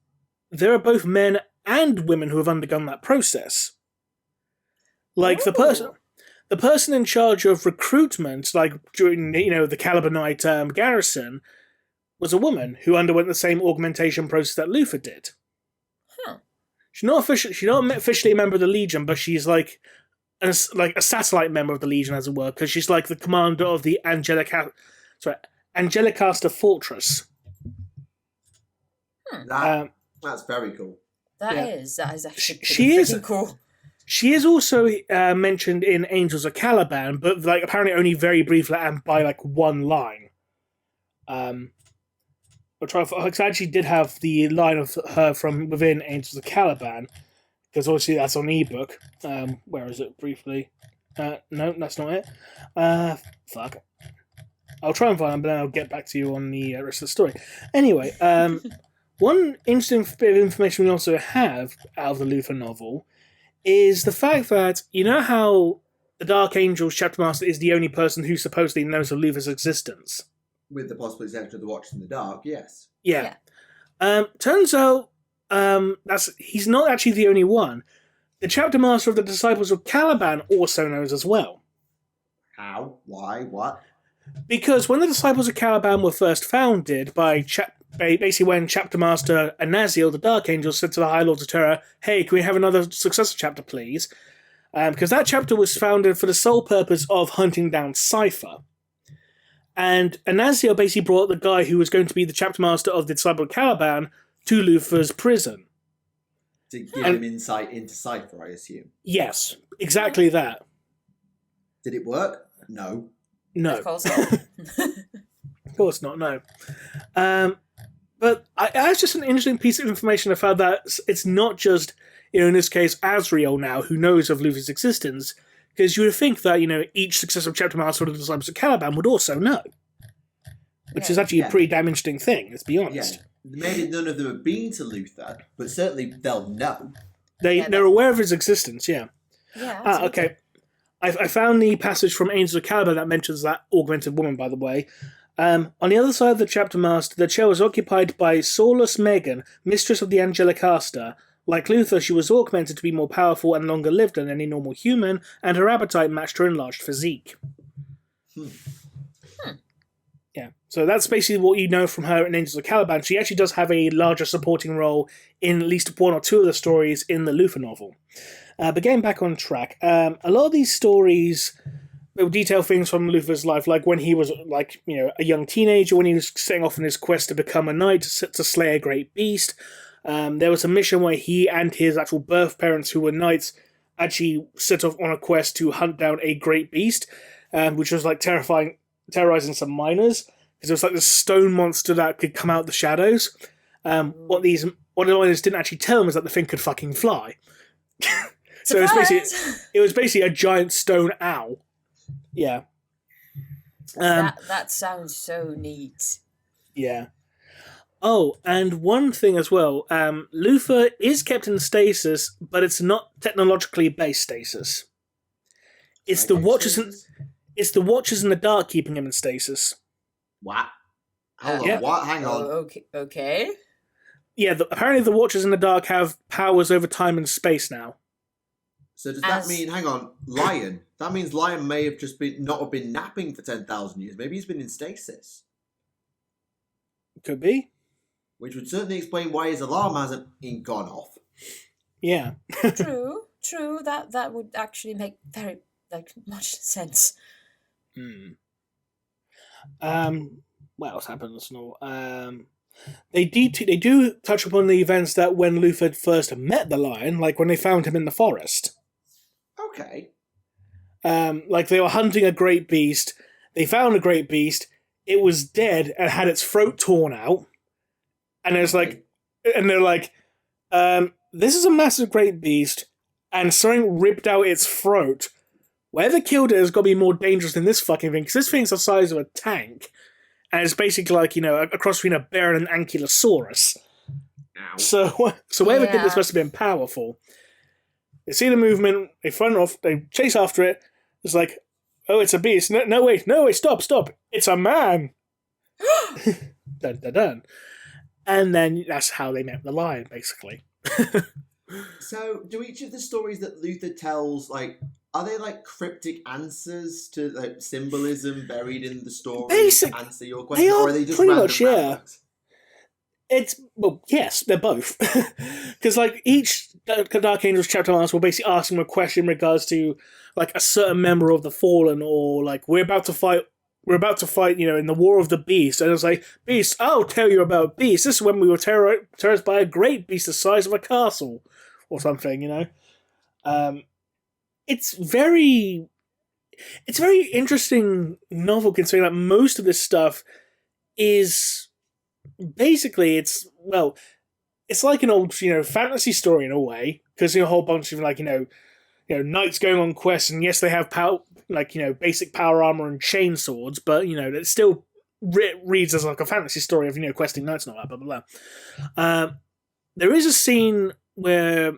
there are both men and women who have undergone that process. Like the person in charge of recruitment, like during the Calibanite garrison, was a woman who underwent the same augmentation process that Luther did. Huh. She's not officially a member of the Legion, but she's like a satellite member of the Legion, as it were, because she's like the commander of the Angelicaster Fortress. That's very cool. That Yeah. is actually She is- freaking cool. She is also mentioned in Angels of Caliban, but like apparently only very briefly and by like one line. I'll try. I actually did have the line of her from within Angels of Caliban, because obviously that's on ebook. Where is it? Briefly. No, that's not it. Fuck. I'll try and find it, but then I'll get back to you on the rest of the story. Anyway, one interesting bit of information we also have out of the Luther novel is the fact that, how the Dark Angel's chapter master is the only person who supposedly knows of Luther's existence? With the possible exception of the Watch in the Dark, yes. Yeah. Turns out he's not actually the only one. The chapter master of the Disciples of Caliban also knows as well. How? Why? What? Because when the Disciples of Caliban were first founded by basically when Chapter Master Anaziel, the Dark Angel, said to the High Lords of Terror, hey, can we have another successor chapter, please? Because that chapter was founded for the sole purpose of hunting down Cypher. And Anaziel basically brought the guy who was going to be the Chapter Master of the Disciple of Caliban to Luther's prison. To give him insight into Cypher, I assume. Yes, exactly that. Did it work? No. No. Of course not. Of course not, no. But that's just an interesting piece of information. I found that it's not just, in this case, Azrael now who knows of Luther's existence, because you would think that, each successive chapter master of the Disciples of Caliban would also know. Which is actually a pretty damn interesting thing, let's be honest. Yeah. Maybe none of them have been to Luther, but certainly they'll know. They're aware of his existence, yeah. Yeah. Okay. I found the passage from Angels of Caliban that mentions that augmented woman, by the way. On the other side of the chapter master, the chair was occupied by Saulus Megan, mistress of the Angelicaster. Like Luther, she was augmented to be more powerful and longer lived than any normal human, and her appetite matched her enlarged physique. Yeah. So that's basically what you know from her in Angels of Caliban. She actually does have a larger supporting role in at least one or two of the stories in the Luther novel. But getting back on track, a lot of these stories will detail things from Luther's life, like when he was a young teenager, when he was setting off on his quest to become a knight to slay a great beast. There was a mission where he and his actual birth parents, who were knights, actually set off on a quest to hunt down a great beast, which was like terrorizing some miners, because it was like this stone monster that could come out of the shadows. What the miners didn't actually tell them is that the thing could fucking fly. So it was basically a giant stone owl. Yeah. That sounds so neat. Yeah. Oh, and one thing as well. Luther is kept in stasis, but it's not technologically based stasis. It's the Watchers in the dark keeping him in stasis. What? Hold on. What? Hang on. Okay. Yeah. Apparently, the Watchers in the dark have powers over time and space now. So does that mean, hang on, Lion? That means Lion may have just not have been napping for 10,000 years. Maybe he's been in stasis. Could be. Which would certainly explain why his alarm hasn't gone off. Yeah. True. That would actually make very much sense. What else happens? No. They do touch upon the events that when Luther first met the lion, like when they found him in the forest. Okay. Like they were hunting a great beast. They found a great beast. It was dead and had its throat torn out. And it's like, and they're like, this is a massive great beast, and something ripped out its throat. Whatever killed it has got to be more dangerous than this fucking thing, because this thing's the size of a tank. And it's basically like, a cross between a bear and an ankylosaurus. Ow. So whoever did this must have been powerful. They see the movement, they run off, they chase after it. It's like, oh, it's a beast. No, wait, stop. It's a man. Dun, dun, dun. And then that's how they met the lion, basically. So, do each of the stories that Luther tells, are they cryptic answers to symbolism buried in the story to answer your question, or are they just pretty random much, yeah. ramblings? Yes, they're both. Because each Dark Angels chapter will basically ask him a question in regards to a certain member of the Fallen, or we're about to fight, in the War of the Beast. And it's like, Beast, I'll tell you about Beast. This is when we were terrorized by a great beast the size of a castle. Or something, It's very interesting novel, considering that most of this stuff is basically, it's like an old, fantasy story in a way, because a whole bunch of knights going on quests, and yes, they have power, basic power armor and chain swords, but it still reads as a fantasy story of questing knights and all that, blah blah blah. There is a scene where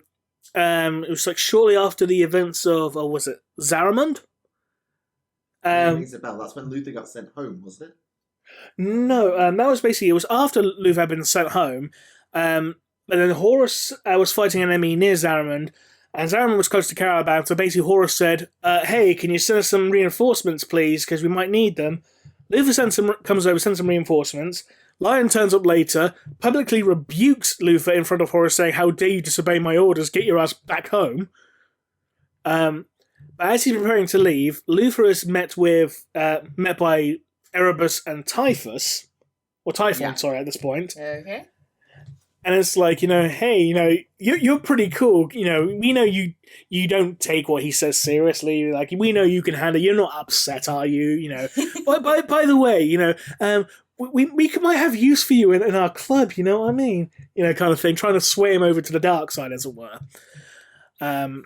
it was shortly after the events of, was it Zaramund? Rings a bell. That's when Luther got sent home, wasn't it? No, that was basically, it was after Luther had been sent home, but then Horus was fighting an enemy near Zaramund, and Zaramund was close to Caliban, so basically Horus said, hey, can you send us some reinforcements, please, because we might need them. Luther comes over, sends some reinforcements. Lion turns up later, publicly rebukes Luther in front of Horus, saying, how dare you disobey my orders, get your ass back home. But as he's preparing to leave, Luther is met by Erebus and Typhus, or Typhon, sorry, at this point. Okay. And it's like, hey, you're pretty cool. We know you don't take what he says seriously. We know you can handle. You're not upset, are you? By the way, we might have use for you in our club. You know what I mean? Kind of thing. Trying to sway him over to the dark side, as it were. That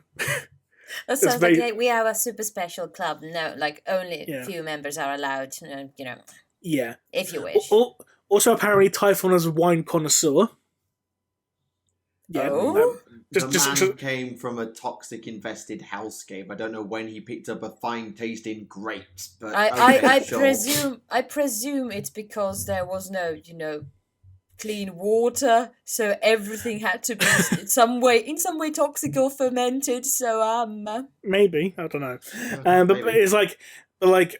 sounds like we have a super special club. No, only a few members are allowed. Yeah. If you wish. Also, apparently, Typhon is a wine connoisseur. Yeah. Oh? The man came from a toxic-infested hellscape. I don't know when he picked up a fine-tasting grapes, but I presume it's because there was no, clean water, so everything had to be in some way toxic or fermented. So maybe, I don't know, but it's But like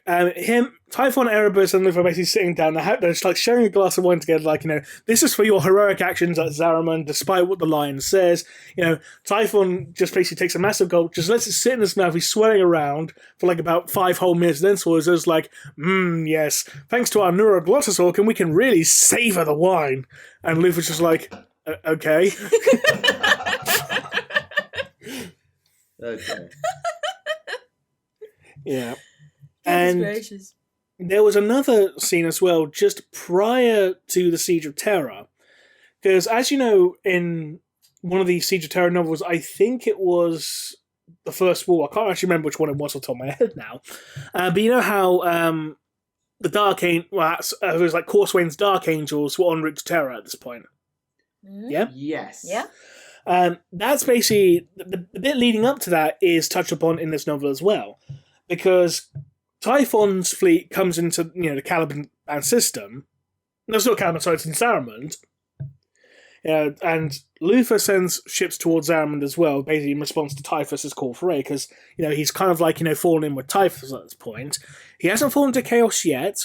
Typhon, Erebus, and Luther are basically sitting down. They're just like sharing a glass of wine together. Like, this is for your heroic actions at Zariman, despite what the lion says. Typhon just basically takes a massive gulp, just lets it sit in his mouth. He's swelling around for like about 5 whole minutes. Then swallows. It's like, yes, thanks to our neuroglottis organ, we can really savor the wine. And Luther's just like, okay. Okay. Yeah. Goodness And gracious. there was another scene as well, just prior to the Siege of Terra. Because, as you know, in one of the Siege of Terra novels, I think it was the First War. I can't actually remember which one it was off the top of my head now. But you know how the Dark Angel, it was like Corswain's Dark Angels were en route to Terra at this point. Yeah? Yes. Yeah? That's basically, the bit leading up to that is touched upon in this novel as well. Because Typhon's fleet comes into, the Caliban system. No, it's not Caliban, sorry, it's in Saramund. And Luther sends ships towards Saramund as well, basically in response to Typhus's call for aid, because, he's kind of like, fallen in with Typhus at this point. He hasn't fallen to Chaos yet,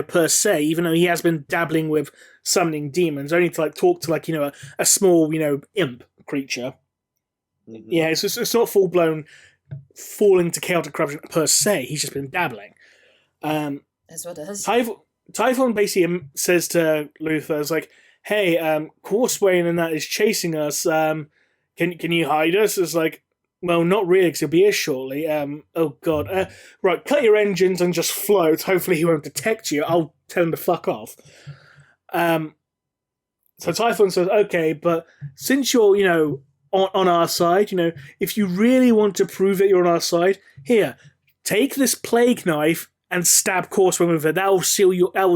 per se, even though he has been dabbling with summoning demons, only to, talk to, a small, imp creature. Mm-hmm. Yeah, it's not full-blown falling to chaotic corruption per se. He's just been dabbling. That's what it is. Typhon basically says to Luther, it's like, hey, Corswain and that is chasing us. Can you hide us? It's like, well, not really, because he'll be here shortly. Oh, God. Right, cut your engines and just float. Hopefully he won't detect you. I'll tell him to fuck off. So Typhon says, okay, but since you're, on our side, if you really want to prove that you're on our side, here, take this plague knife and stab Corswain with it. That will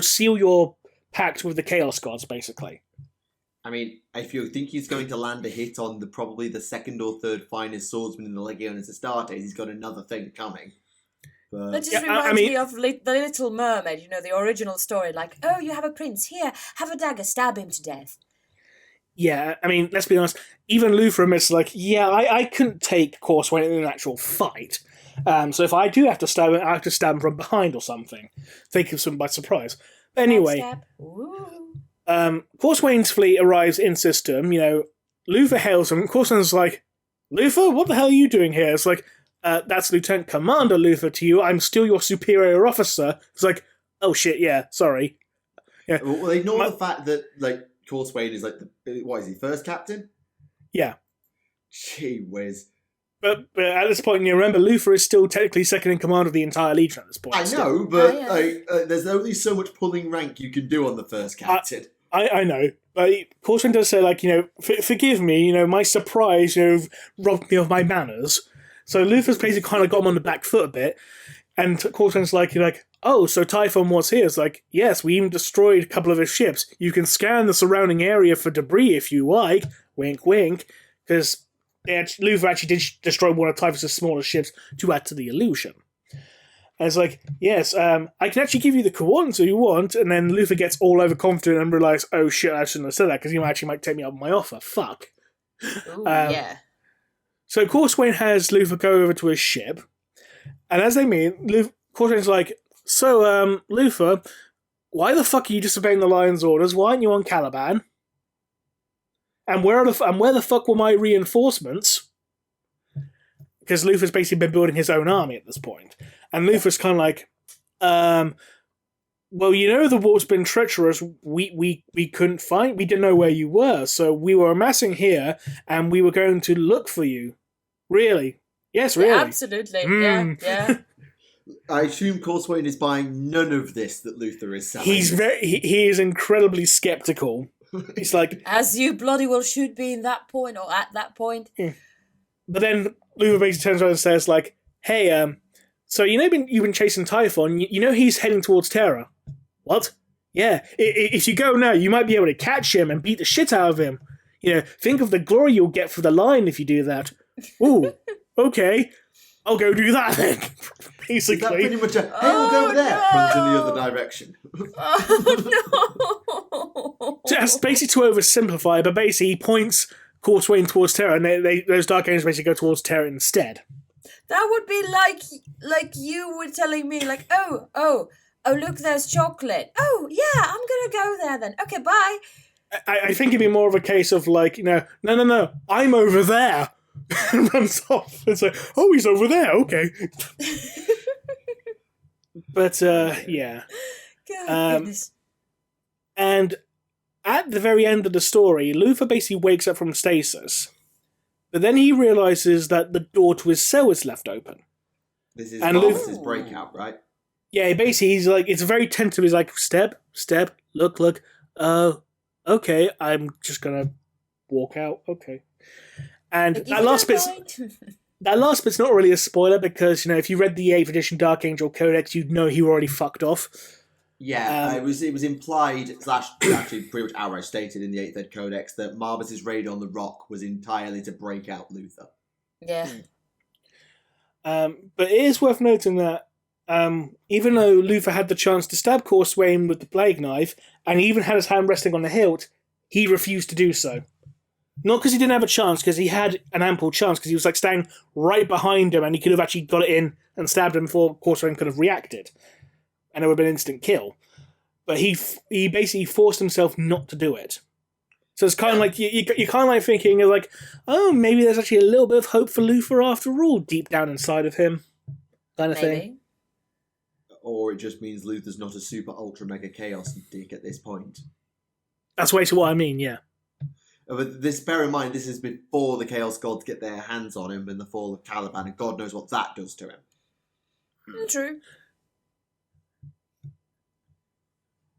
seal your pact with the Chaos Gods, basically. I mean, if you think he's going to land a hit on probably the second or third finest swordsman in the Legiones Astartes, he's got another thing coming. But... That just reminds me of The Little Mermaid, the original story. Like, oh, you have a prince. Here, have a dagger, stab him to death. Yeah, I mean, let's be honest. Even Luther admits, I couldn't take Corswain in an actual fight. So if I do have to stab him, I have to stab him from behind or something. Take him by surprise. But anyway, Corswain's fleet arrives in system. Luther hails him. Corswain's like, Luther, what the hell are you doing here? It's like, that's Lieutenant Commander Luther to you. I'm still your superior officer. It's like, oh shit, yeah, sorry. Yeah. Well, ignore the fact that, Corswain is what is he, first captain? Yeah. Gee whiz. But at this point, remember, Luther is still technically second in command of the entire Legion at this point. I know, but there's only so much pulling rank you can do on the first captain. I know, but Corswain does say, forgive me, my surprise, robbed me of my manners. So Luther's basically kind of got him on the back foot a bit, and Corswain's like, oh, so Typhon was here. It's like, yes, we even destroyed a couple of his ships. You can scan the surrounding area for debris if you like. Wink, wink. Because Luther actually did destroy one of Typhus's smaller ships to add to the illusion. And it's like, yes, I can actually give you the coordinates if you want. And then Luther gets all overconfident and realizes, oh shit, I shouldn't have said that because he actually might take me up on my offer. Fuck. Ooh, yeah. So Corswain has Luther go over to his ship. And as they meet, Corswain's like, so, Luther, why the fuck are you disobeying the Lion's orders? Why aren't you on Caliban? And where the fuck were my reinforcements? Because Luther's basically been building his own army at this point. And Luther's kind of like, well, the war's been treacherous. We couldn't find, we didn't know where you were. So we were amassing here and we were going to look for you. Really? Yes, really. Yeah, absolutely. Yeah. I assume Corswain is buying none of this that Luther is selling. He is incredibly skeptical. He's like, as you bloody well should be in that point or at that point. Yeah. But then Luther basically turns around and says, hey, so you've been chasing Typhon. He's heading towards Terra. What? Yeah. If you go now, you might be able to catch him and beat the shit out of him. Think of the glory you'll get for the Lion if you do that. Ooh, okay. I'll go do that then. Basically. Is that pretty much hey, we'll go over there. No. Runs in the other direction. Oh, no. Just basically to oversimplify, but basically he points Corswain towards Terra, and those Dark Angels basically go towards Terra instead. That would be like you were telling me, like, oh, look, there's chocolate. Oh, yeah, I'm gonna go there then. Okay, bye. I think it'd be more of a case of like, no, I'm over there. And runs off. It's like, oh, he's over there, okay. But, yeah. God, goodness. And at the very end of the story, Luther basically wakes up from stasis. But then he realizes that the door to his cell is left open. This is Marvis's breakout, right? Yeah, basically, he's like, it's very tentative. He's like, step, look. Okay, I'm just gonna walk out. Okay. And that last bit's not really a spoiler because, if you read the 8th edition Dark Angel Codex, you'd know he already fucked off. Yeah, it was implied, / actually pretty much outright stated in the 8th Ed Codex that Marvis's raid on the Rock was entirely to break out Luther. Yeah. But it is worth noting that even though Luther had the chance to stab Corswain with the plague knife, and he even had his hand resting on the hilt, he refused to do so. Not because he didn't have a chance, because he had an ample chance, because he was like standing right behind him, and he could have actually got it in and stabbed him before Corswain could have reacted. And it would have been an instant kill. But he basically forced himself not to do it. So it's kind of like, you're kind of like thinking, like, oh, maybe there's actually a little bit of hope for Luther after all, deep down inside of him. Kind of thing. Or it just means Luther's not a super ultra mega chaos dick at this point. That's basically what I mean, yeah. But bear in mind, this is before the Chaos Gods get their hands on him in the fall of Caliban, and God knows what that does to him. True.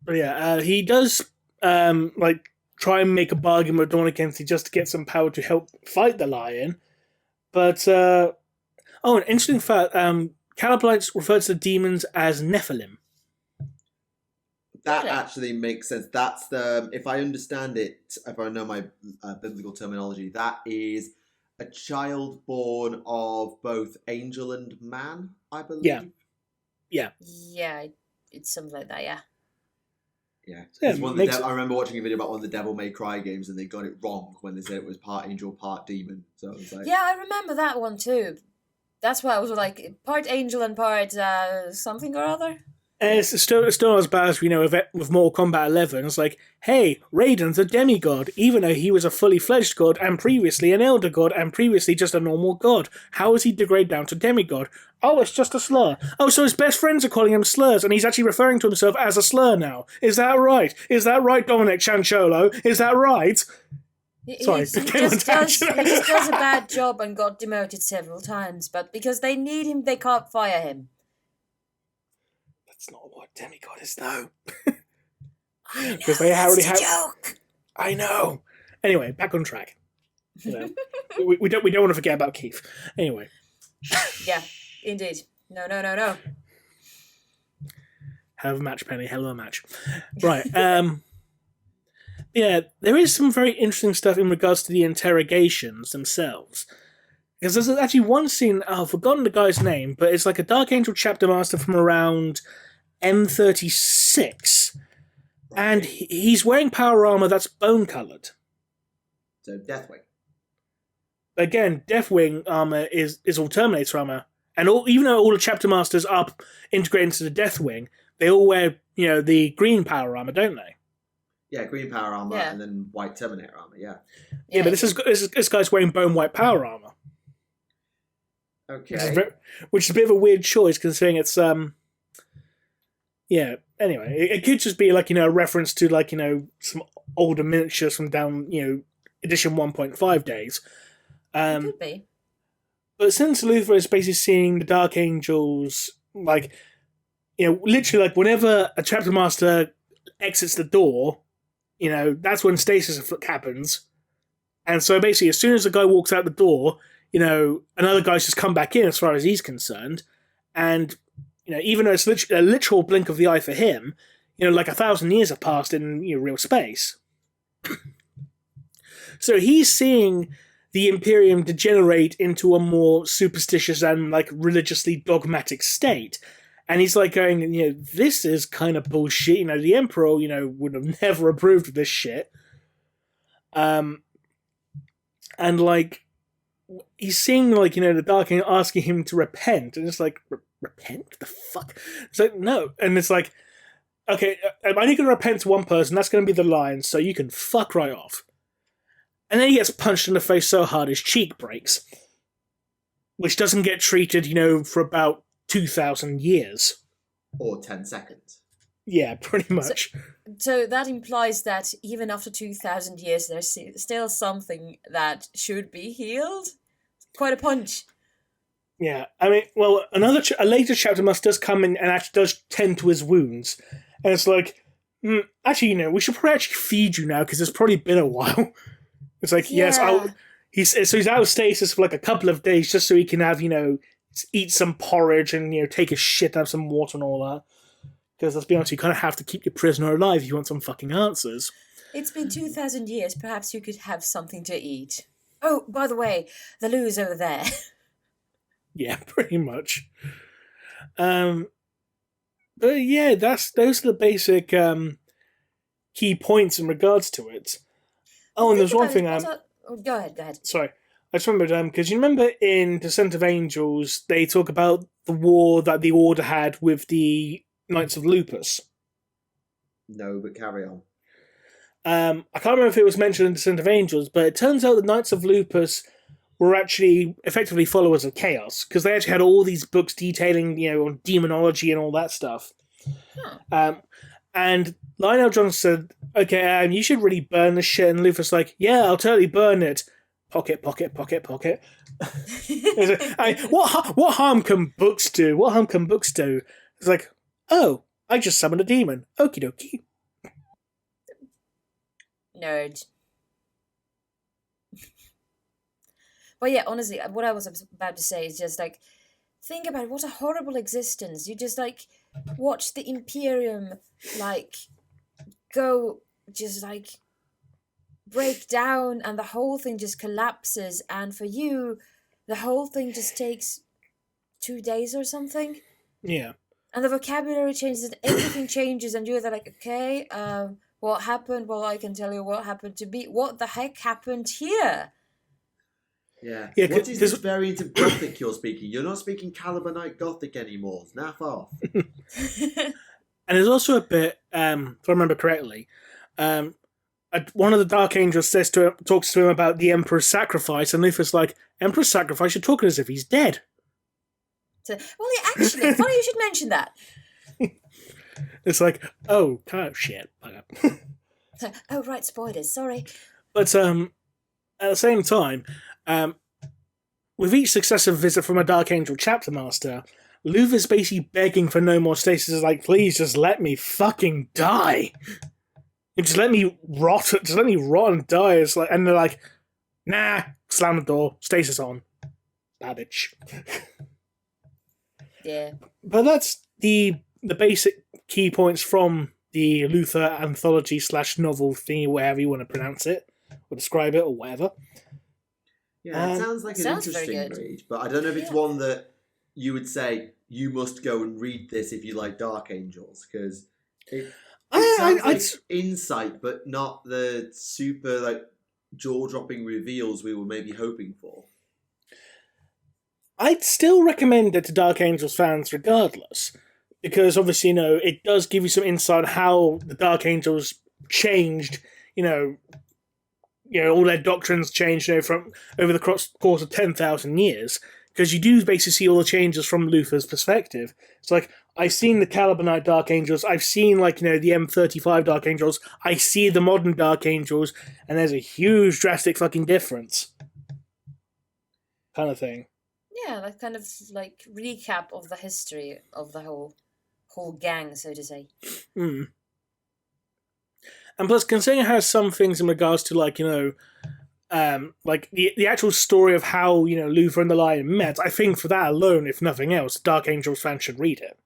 But yeah, he does try and make a bargain with Dawn Agency just to get some power to help fight the Lion. But an interesting fact: Caliblites refer to the demons as Nephilim. That actually makes sense. That's if I understand it, if I know my biblical terminology, that is a child born of both angel and man, I believe. Yeah. Yeah, it's something like that, yeah. Yeah. I remember watching a video about one of the Devil May Cry games and they got it wrong when they said it was part angel, part demon. So it was like... Yeah, I remember that one too. That's why I was like, part angel and part something or other. And it's still as bad as we know with Mortal Kombat 11. It's like, hey, Raiden's a demigod, even though he was a fully fledged god and previously an elder god and previously just a normal god. How is he degrade down to demigod? Oh, it's just a slur. Oh, so his best friends are calling him slurs and he's actually referring to himself as a slur now. Is that right? Is that right, Dominic Chancholo? Is that right? Sorry, he just does a bad job and got demoted several times, but because they need him, they can't fire him. That's not what demigod is, though. I know, because they already have. Joke. I know. Anyway, back on track. We don't want to forget about Keith. Anyway. Yeah, indeed. No. Hell of a match, Penny. Hell of a match. Right. Yeah, there is some very interesting stuff in regards to the interrogations themselves. Because there's actually one scene, I've forgotten the guy's name, but it's like a Dark Angel chapter master from around M36. Right. And he's wearing power armor that's bone-coloured. So Deathwing. Again, Deathwing armor is all Terminator armor. And even though all the chapter masters are integrated into the Deathwing, they all wear, the green power armor, don't they? Yeah, green power armor and then white Terminator armor, yeah. Yeah, but this guy's wearing bone white power armor. Okay. Which is a bit of a weird choice considering it's yeah. Anyway, it could just be like a reference to some older miniatures from down edition 1.5 days. It could be. But since Luther is basically seeing the Dark Angels literally whenever a chapter master exits the door, that's when stasis happens. And so basically as soon as the guy walks out the door, another guy's just come back in as far as he's concerned. And, even though it's a literal blink of the eye for him, 1,000 years have passed in real space. So he's seeing the Imperium degenerate into a more superstitious and, religiously dogmatic state. And he's going, this is kind of bullshit. The Emperor, would have never approved of this shit. And, he's seeing, like, the Dark Angel asking him to repent, and it's like, repent? What the fuck? It's like, no. And it's like, okay, I'm only going to repent to one person, that's going to be the Lion, so you can fuck right off. And then he gets punched in the face so hard his cheek breaks, which doesn't get treated, for about 2,000 years. Or 10 seconds. Yeah, pretty much. So that implies that even after 2,000 years, there's still something that should be healed? Quite a punch. Yeah, I mean, well, a later chapter does come in and actually does tend to his wounds. And it's like, actually, we should probably actually feed you now, because it's probably been a while. It's like, yes, he's out of stasis for like a couple of days just so he can have, eat some porridge and, take a shit, have some water and all that. Because let's be honest, you kind of have to keep your prisoner alive if you want some fucking answers. It's been 2,000 years. Perhaps you could have something to eat. Oh, by the way, the loo's over there. Yeah, pretty much. But yeah, those are the basic key points in regards to it. Oh, and there's one thing. Go ahead. Sorry, I just remembered because you remember in Descent of Angels they talk about the war that the Order had with the Knights of Lupus. No, but carry on. I can't remember if it was mentioned in Descent of Angels, but it turns out the Knights of Lupus were actually effectively followers of Chaos, because they actually had all these books detailing, on demonology and all that stuff. Huh. And Lionel Johnson said, okay, you should really burn this shit. And Luther's like, yeah, I'll totally burn it. Pocket. What harm can books do? What harm can books do? It's like, oh, I just summoned a demon. Okie dokie. Nerd. But yeah, honestly, what I was about to say is just like, think about what a horrible existence. You just like watch the Imperium like go just like break down, and the whole thing just collapses, and for you the whole thing just takes 2 days or something. Yeah. And the vocabulary changes and everything changes, and you're there like, okay, what happened? Well, I can tell you what happened to me. What the heck happened here? Yeah. What is this variant of Gothic you're speaking? You're not speaking Calibanite Gothic anymore. Naff off. And there's also a bit, if I remember correctly, one of the Dark Angels talks to him about the Emperor's sacrifice, and Luther's like, Emperor's sacrifice? You're talking as if he's dead. So, well, yeah, actually, funny you should mention that. It's like, oh, kind of shit. Oh, right, spoilers, sorry. But at the same time, with each successive visit from a Dark Angel chapter master, Luther's basically begging for no more stasis. Is like, please just let me fucking die. Just let me rot. Just let me rot and die. It's like, and they're like, nah. Slam the door. Stasis on. Bad bitch. Yeah. But that's the basic key points from the Luther anthology / novel thingy, whatever you want to pronounce it or describe it or whatever. Yeah, it sounds like an interesting read, but I don't know if it's one that you would say you must go and read this if you like Dark Angels, because it sounds like insight, but not the super like jaw-dropping reveals we were maybe hoping for. I'd still recommend it to Dark Angels fans regardless, because obvious't it does give you some insight on how the Dark Angels changed, all their doctrines changed from over the course of 10,000 years, because you do basically see all the changes from Luther's perspective. It's like, I've seen the Calibanite Dark Angels, I've seen the M35 Dark Angels, I see the modern Dark Angels, and there's a huge drastic fucking difference. Kind of thing. Yeah, that kind of like recap of the history of the whole gang, so to say. Mm. And plus, considering it has some things in regards to the actual story of how Luther and the Lion met, I think for that alone, if nothing else, Dark Angels fans should read it.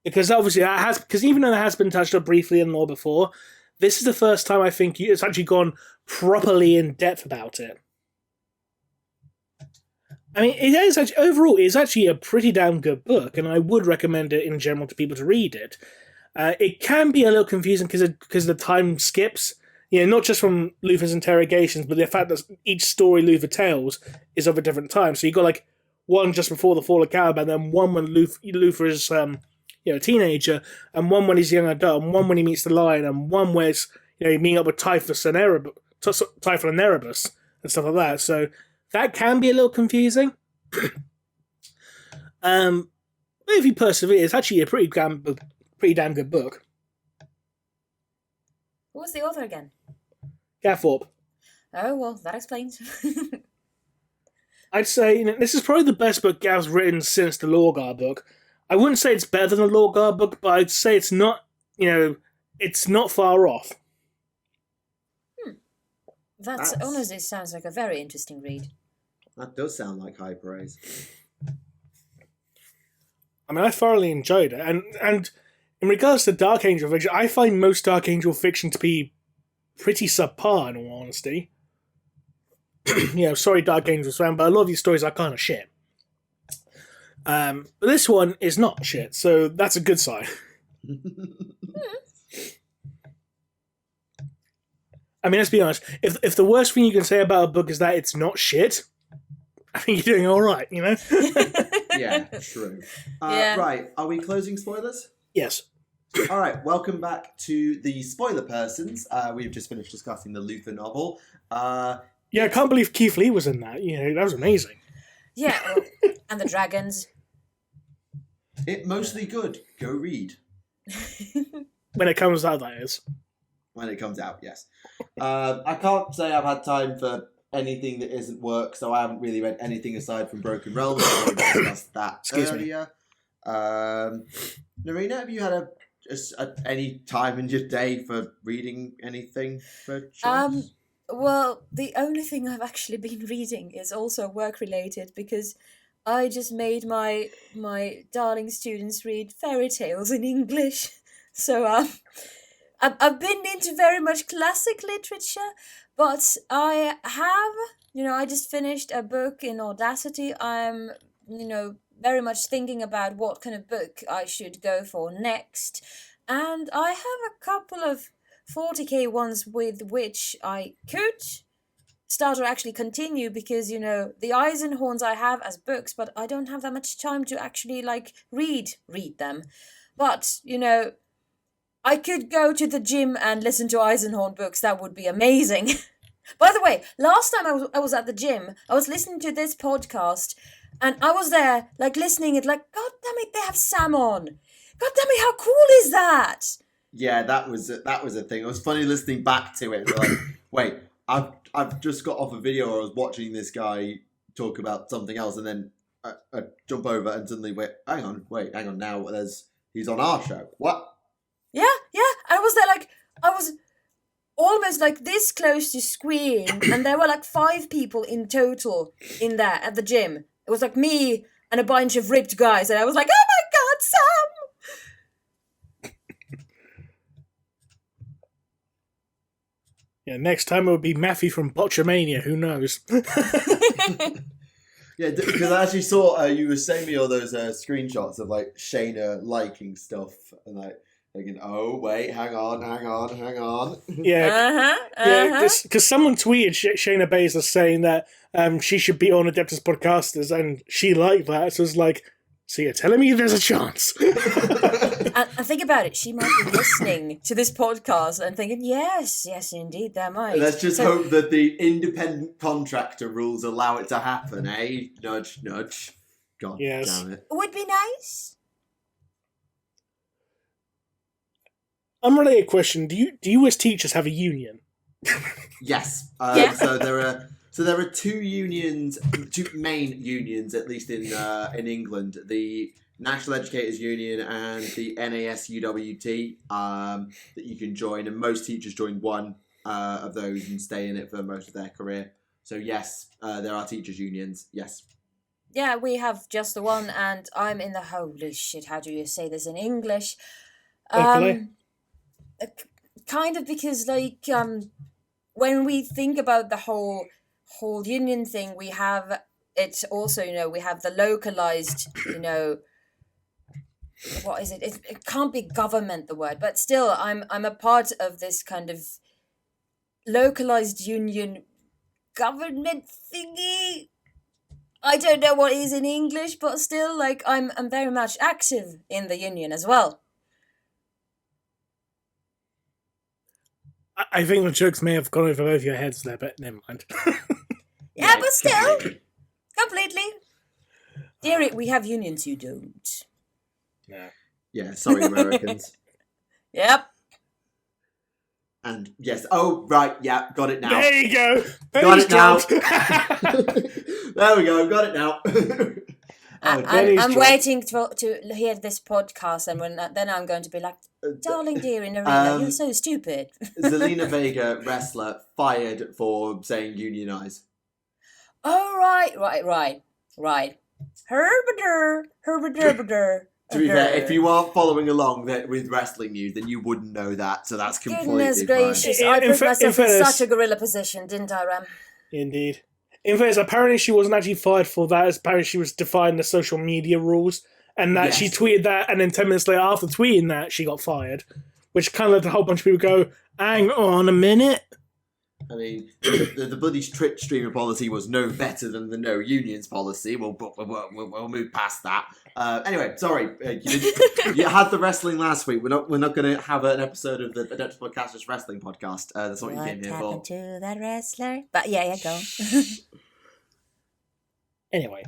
Because obviously because even though it has been touched up briefly in lore before, this is the first time I think it's actually gone properly in depth about it. I mean, overall, it's actually a pretty damn good book, and I would recommend it in general to people to read it. It can be a little confusing because of the time skips. not just from Luther's interrogations, but the fact that each story Luther tells is of a different time. So you got like one just before the fall of Caliban, and then one when Luther is a teenager, and one when he's a young adult, and one when he meets the Lion, and one where it's meeting up with Typhus and Erebus and stuff like that. So that can be a little confusing. But if you persevere, it's actually a pretty damn good book. Who was the author again? Gathorpe. Oh, well, that explains. I'd say this is probably the best book Gav's written since the Lorgar book. I wouldn't say it's better than the Lorgar book, but I'd say it's not, it's not far off. That's honestly sounds like a very interesting read. That does sound like high praise. I mean, I thoroughly enjoyed it. And in regards to Dark Angel fiction, I find most Dark Angel fiction to be pretty subpar, in all honesty. Sorry, Dark Angels fan, but a lot of these stories are kind of shit. But this one is not shit, so that's a good sign. I mean, let's be honest. If the worst thing you can say about a book is that it's not shit, I think you're doing all right, Yeah, true. Yeah. Right, are we closing spoilers? Yes. All right, welcome back to the spoiler persons. We've just finished discussing the Luther novel. Yeah, I can't believe Keith Lee was in that. That was amazing. Yeah, and the dragons. It mostly good. Go read. When it comes out, that is. When it comes out, yes. I can't say I've had time for anything that isn't work, so I haven't really read anything aside from Broken Realms. I already discussed that earlier. Naerina, have you had any time in your day for reading anything for chance? Well, the only thing I've actually been reading is also work related because I just made my darling students read fairy tales in English. So I've been into very much classic literature, but I have, I just finished a book in Audacity. I'm, very much thinking about what kind of book I should go for next. And I have a couple of 40k ones with which I could start or actually continue because, the Eisenhorns I have as books, but I don't have that much time to actually, read them. But, I could go to the gym and listen to Eisenhorn books. That would be amazing. By the way, last time I was at the gym, I was listening to this podcast, and I was there, listening. It's God damn it, they have Sam on. God damn it, how cool is that? Yeah, that was a thing. It was funny listening back to it. Wait, I've just got off a video where I was watching this guy talk about something else, and then I jump over and suddenly hang on. Now he's on our show. What? Yeah. I was there I was almost this close to squeeing, and there were 5 people in total in there at the gym. It was me and a bunch of ripped guys, and I was like, oh my god, Sam! Yeah, next time it would be Matthew from Botchamania, who knows? Yeah, because I actually saw you were sending me all those screenshots of Shayna liking stuff and thinking, oh wait, hang on. Yeah, because someone tweeted Shayna Baszler saying that she should be on Adeptus Podcastus, and she liked that. So it's so you're telling me there's a chance? And think about it, she might be listening to this podcast and thinking, yes, indeed, there might. Let's just hope that the independent contractor rules allow it to happen, eh? Nudge, nudge. God damn it. Would be nice. Unrelated question: Do you as teachers have a union? Yes. Yeah. So there are two main unions, at least in England: the National Educators Union and the NASUWT that you can join, and most teachers join one of those and stay in it for most of their career. So yes, there are teachers unions. Yes. Yeah, we have just the one, and I'm in the holy shit. How do you say this in English? Kind of because when we think about the whole union thing, we have it also, we have the localized, what is it? It can't be government, the word, but still I'm a part of this kind of localized union government thingy. I don't know what it is in English, but still, like, I'm very much active in the union as well. I think the jokes may have gone over both your heads there, but never mind. Yeah, but still, completely. Dear, we have unions, you don't. Yeah. Yeah, sorry, Americans. Yep. And yes, oh, right, yeah, got it now. There you go. Got it now. Jokes. There we go, got it now. I'm waiting to hear this podcast, and then I'm going to be like, darling dear in Naerina, you're so stupid. Zelina Vega, wrestler, fired for saying unionize. Oh, right. Herbader. To be fair, if you aren't following along with wrestling news, then you wouldn't know that, so that's completely Goodness gracious, fine. I put myself in fairness- such a gorilla position, didn't I, Ram? Indeed. In fairness, apparently she wasn't actually fired for that. Apparently she was defying the social media rules, and that she tweeted that, and then 10 minutes later after tweeting that, she got fired. Which kind of let a whole bunch of people go, hang on a minute. I mean, the bloody Twitch streamer policy was no better than the no unions policy. We'll move past that. Anyway, sorry, you had the wrestling last week. We're not going to have an episode of the Adeptus Podcastus wrestling podcast. That's what you came here for. What happened to that wrestler? But yeah, go. Anyway.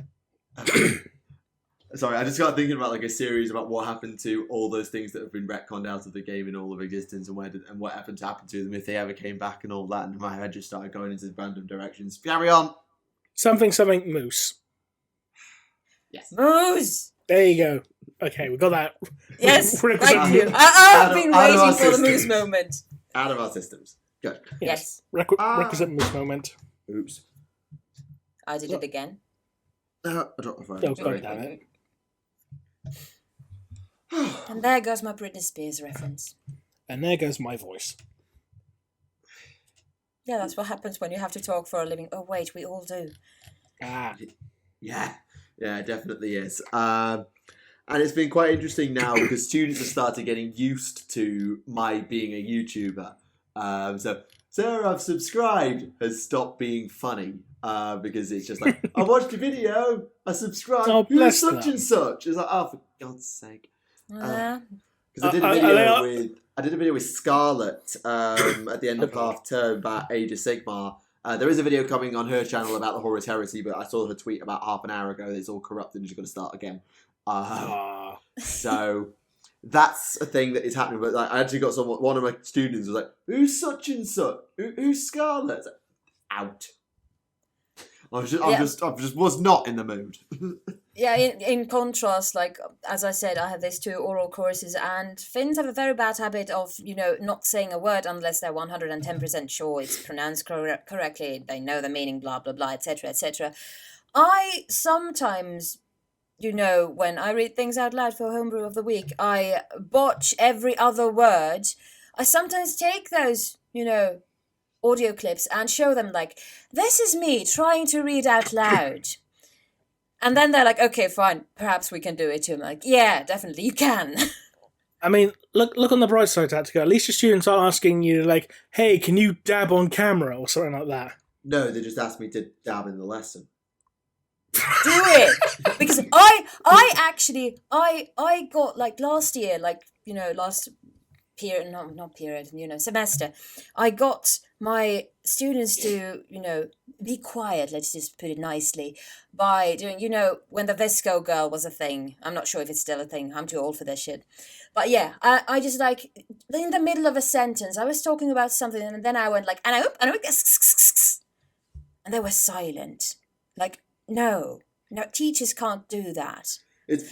Sorry, I just got thinking about like a series about what happened to all those things that have been retconned out of the game in all of existence, and what happened to happen to them if they ever came back and all that. And my head just started going into random directions. Carry on. Something moose. Yes. Moose! There you go. Okay, we got that. Yes, Requisite thank you. moose. I've been out of our waiting for the systems. moose moment. Out of our systems. Good. Yes. Requisite moose moment. Oops. I did it again. I dropped my phone. Oh, Sorry. God damn it. And there goes my Britney Spears reference. And there goes my voice. Yeah, that's what happens when you have to talk for a living. Oh, wait, we all do. Ah. Yeah, it definitely is. And it's been quite interesting now because students have started getting used to my being a YouTuber. So Sarah, I've subscribed has stopped being funny because it's just like, I watched a video, I subscribed, Oh, who's bless such them. and such? It's like, oh, for God's sake. Yeah. Because I did a video with Scarlett at the end of half term about Age of Sigmar. There is a video coming on her channel about the Horus Heresy, but I saw her tweet about half an hour ago that it's all corrupted and she's going to start again. So that's a thing that is happening. But like, I actually got one of my students was like, "Who's such and such? Who's Scarlett?" Like, out. I just was not in the mood. Yeah, in contrast, like, as I said, I have these 2 oral courses, and Finns have a very bad habit of, not saying a word unless they're 110% sure it's pronounced correctly, they know the meaning, blah, blah, blah, etc., etc. I sometimes, when I read things out loud for Homebrew of the Week, I botch every other word. I sometimes take those, audio clips and show them, like, this is me trying to read out loud. And then they're like, okay, fine, perhaps we can do it too. I'm like, yeah, definitely, you can. I mean, look on the bright side, Tactica. At least your students aren't asking you, like, hey, can you dab on camera or something like that? No, they just asked me to dab in the lesson. Do it! Because I actually got, like, last year, like, last period, not period, semester, I got my students to, be quiet, let's just put it nicely, by doing, when the Visco girl was a thing. I'm not sure if it's still a thing. I'm too old for this shit. But yeah, I just, like, in the middle of a sentence, I was talking about something, and then I went, like, and they were silent. Like, no, teachers can't do that.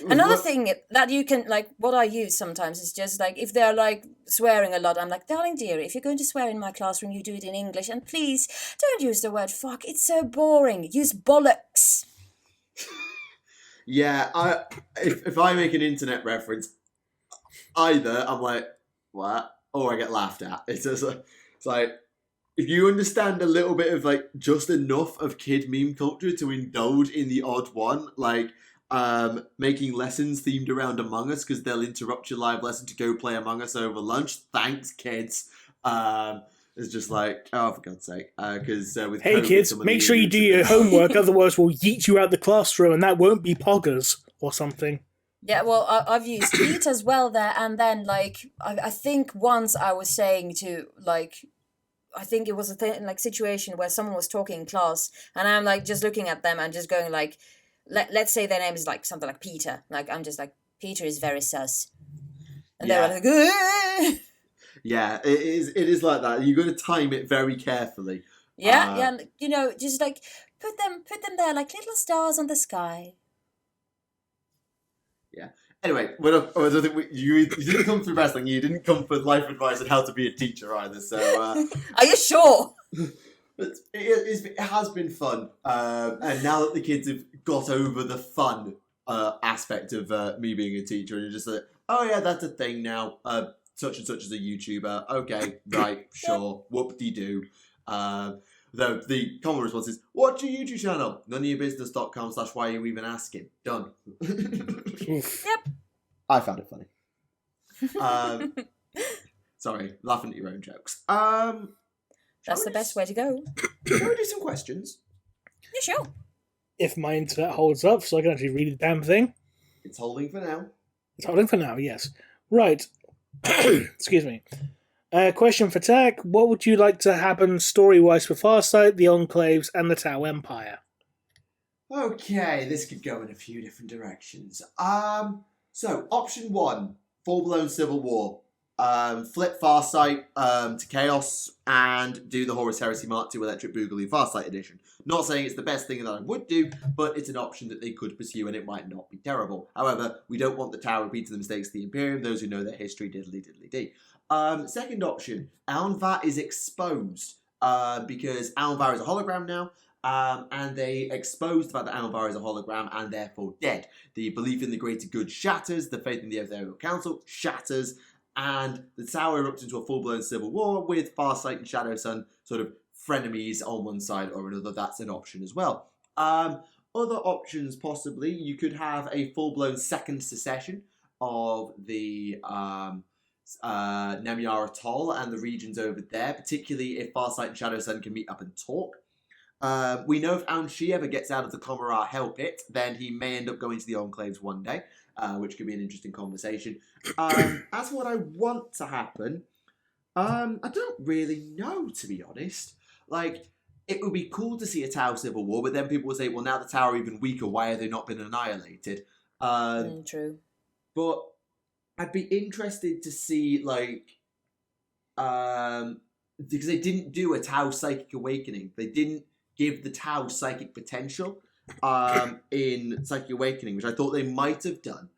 Another thing that you can, like, what I use sometimes is just, like, if they're, like, swearing a lot, I'm like, darling dear, if you're going to swear in my classroom, you do it in English, and please, don't use the word fuck, it's so boring. Use bollocks. Yeah, if I make an internet reference, either I'm like, what? Or I get laughed at. It's like, if you understand a little bit of, like, just enough of kid meme culture to indulge in the odd one, like, making lessons themed around Among Us because they'll interrupt your live lesson to go play Among Us over lunch. Thanks, kids. It's just like, oh, for God's sake. Because with Hey COVID, kids, some of make the sure you units do have your been- homework, otherwise we'll yeet you out the classroom, and that won't be poggers or something. Yeah, well, I've used heat as well there, and then, like, I think once I was saying to, like, I think it was a situation where someone was talking in class, and I'm, like, just looking at them and just going, like, let's say their name is, like, something like Peter. Like, I'm just like, Peter is very sus. And they were like, "Ugh." Yeah, it is like that. You've got to time it very carefully. Yeah, and, you know, just, like, put them there like little stars on the sky. Anyway, you didn't come for wrestling. You didn't come for life advice on how to be a teacher either. So, Are you sure? but it has been fun. And now that the kids have got over the fun aspect of me being a teacher, and you're just like, oh yeah, that's a thing now. Such and such is a YouTuber. Okay, right, sure. Whoop-de-doo. Though the common response is, what's your YouTube channel? Noneofyourbusiness.com/why are you even asking? Done. Yep. I found it funny. Sorry, laughing at your own jokes. That's the best way to go. Shall we do some questions? Yeah, sure. If my internet holds up, so I can actually read the damn thing. It's holding for now. It's holding for now, yes. Right. Excuse me. Question for Tack. What would you like to happen story-wise for Farsight, the Enclaves, and the Tau Empire? Okay, this could go in a few different directions. So, option 1, full-blown civil war. Flip Farsight to Chaos and do the Horus Heresy Mark II Electric Boogaloo Farsight edition. Not saying it's the best thing that I would do, but it's an option that they could pursue and it might not be terrible. However, we don't want the Tau repeating the mistakes of the Imperium, those who know their history, diddly-diddly-dee. Second option, Alnvar is exposed because Alnvar is a hologram now. And they exposed the fact that Alnvar is a hologram and therefore dead. The belief in the greater good shatters, the faith in the Ethereal Council shatters, and the Tau erupts into a full-blown civil war with Farsight and Shadow Sun sort of frenemies on one side or another. That's an option as well. Other options, possibly, you could have a full-blown second secession of the Nemiar Atoll and the regions over there, particularly if Farsight and Shadow Sun can meet up and talk. We know if Aunshi ever gets out of the Komara Hell Pit, then he may end up going to the Enclaves one day, which could be an interesting conversation. As for what I want to happen, I don't really know, to be honest. Like, it would be cool to see a Tau civil war, but then people would say, well, now the Tau are even weaker, why have they not been annihilated? True. But I'd be interested to see, like, because they didn't do a Tau Psychic Awakening. They didn't give the Tau psychic potential in Psychic Awakening, which I thought they might have done.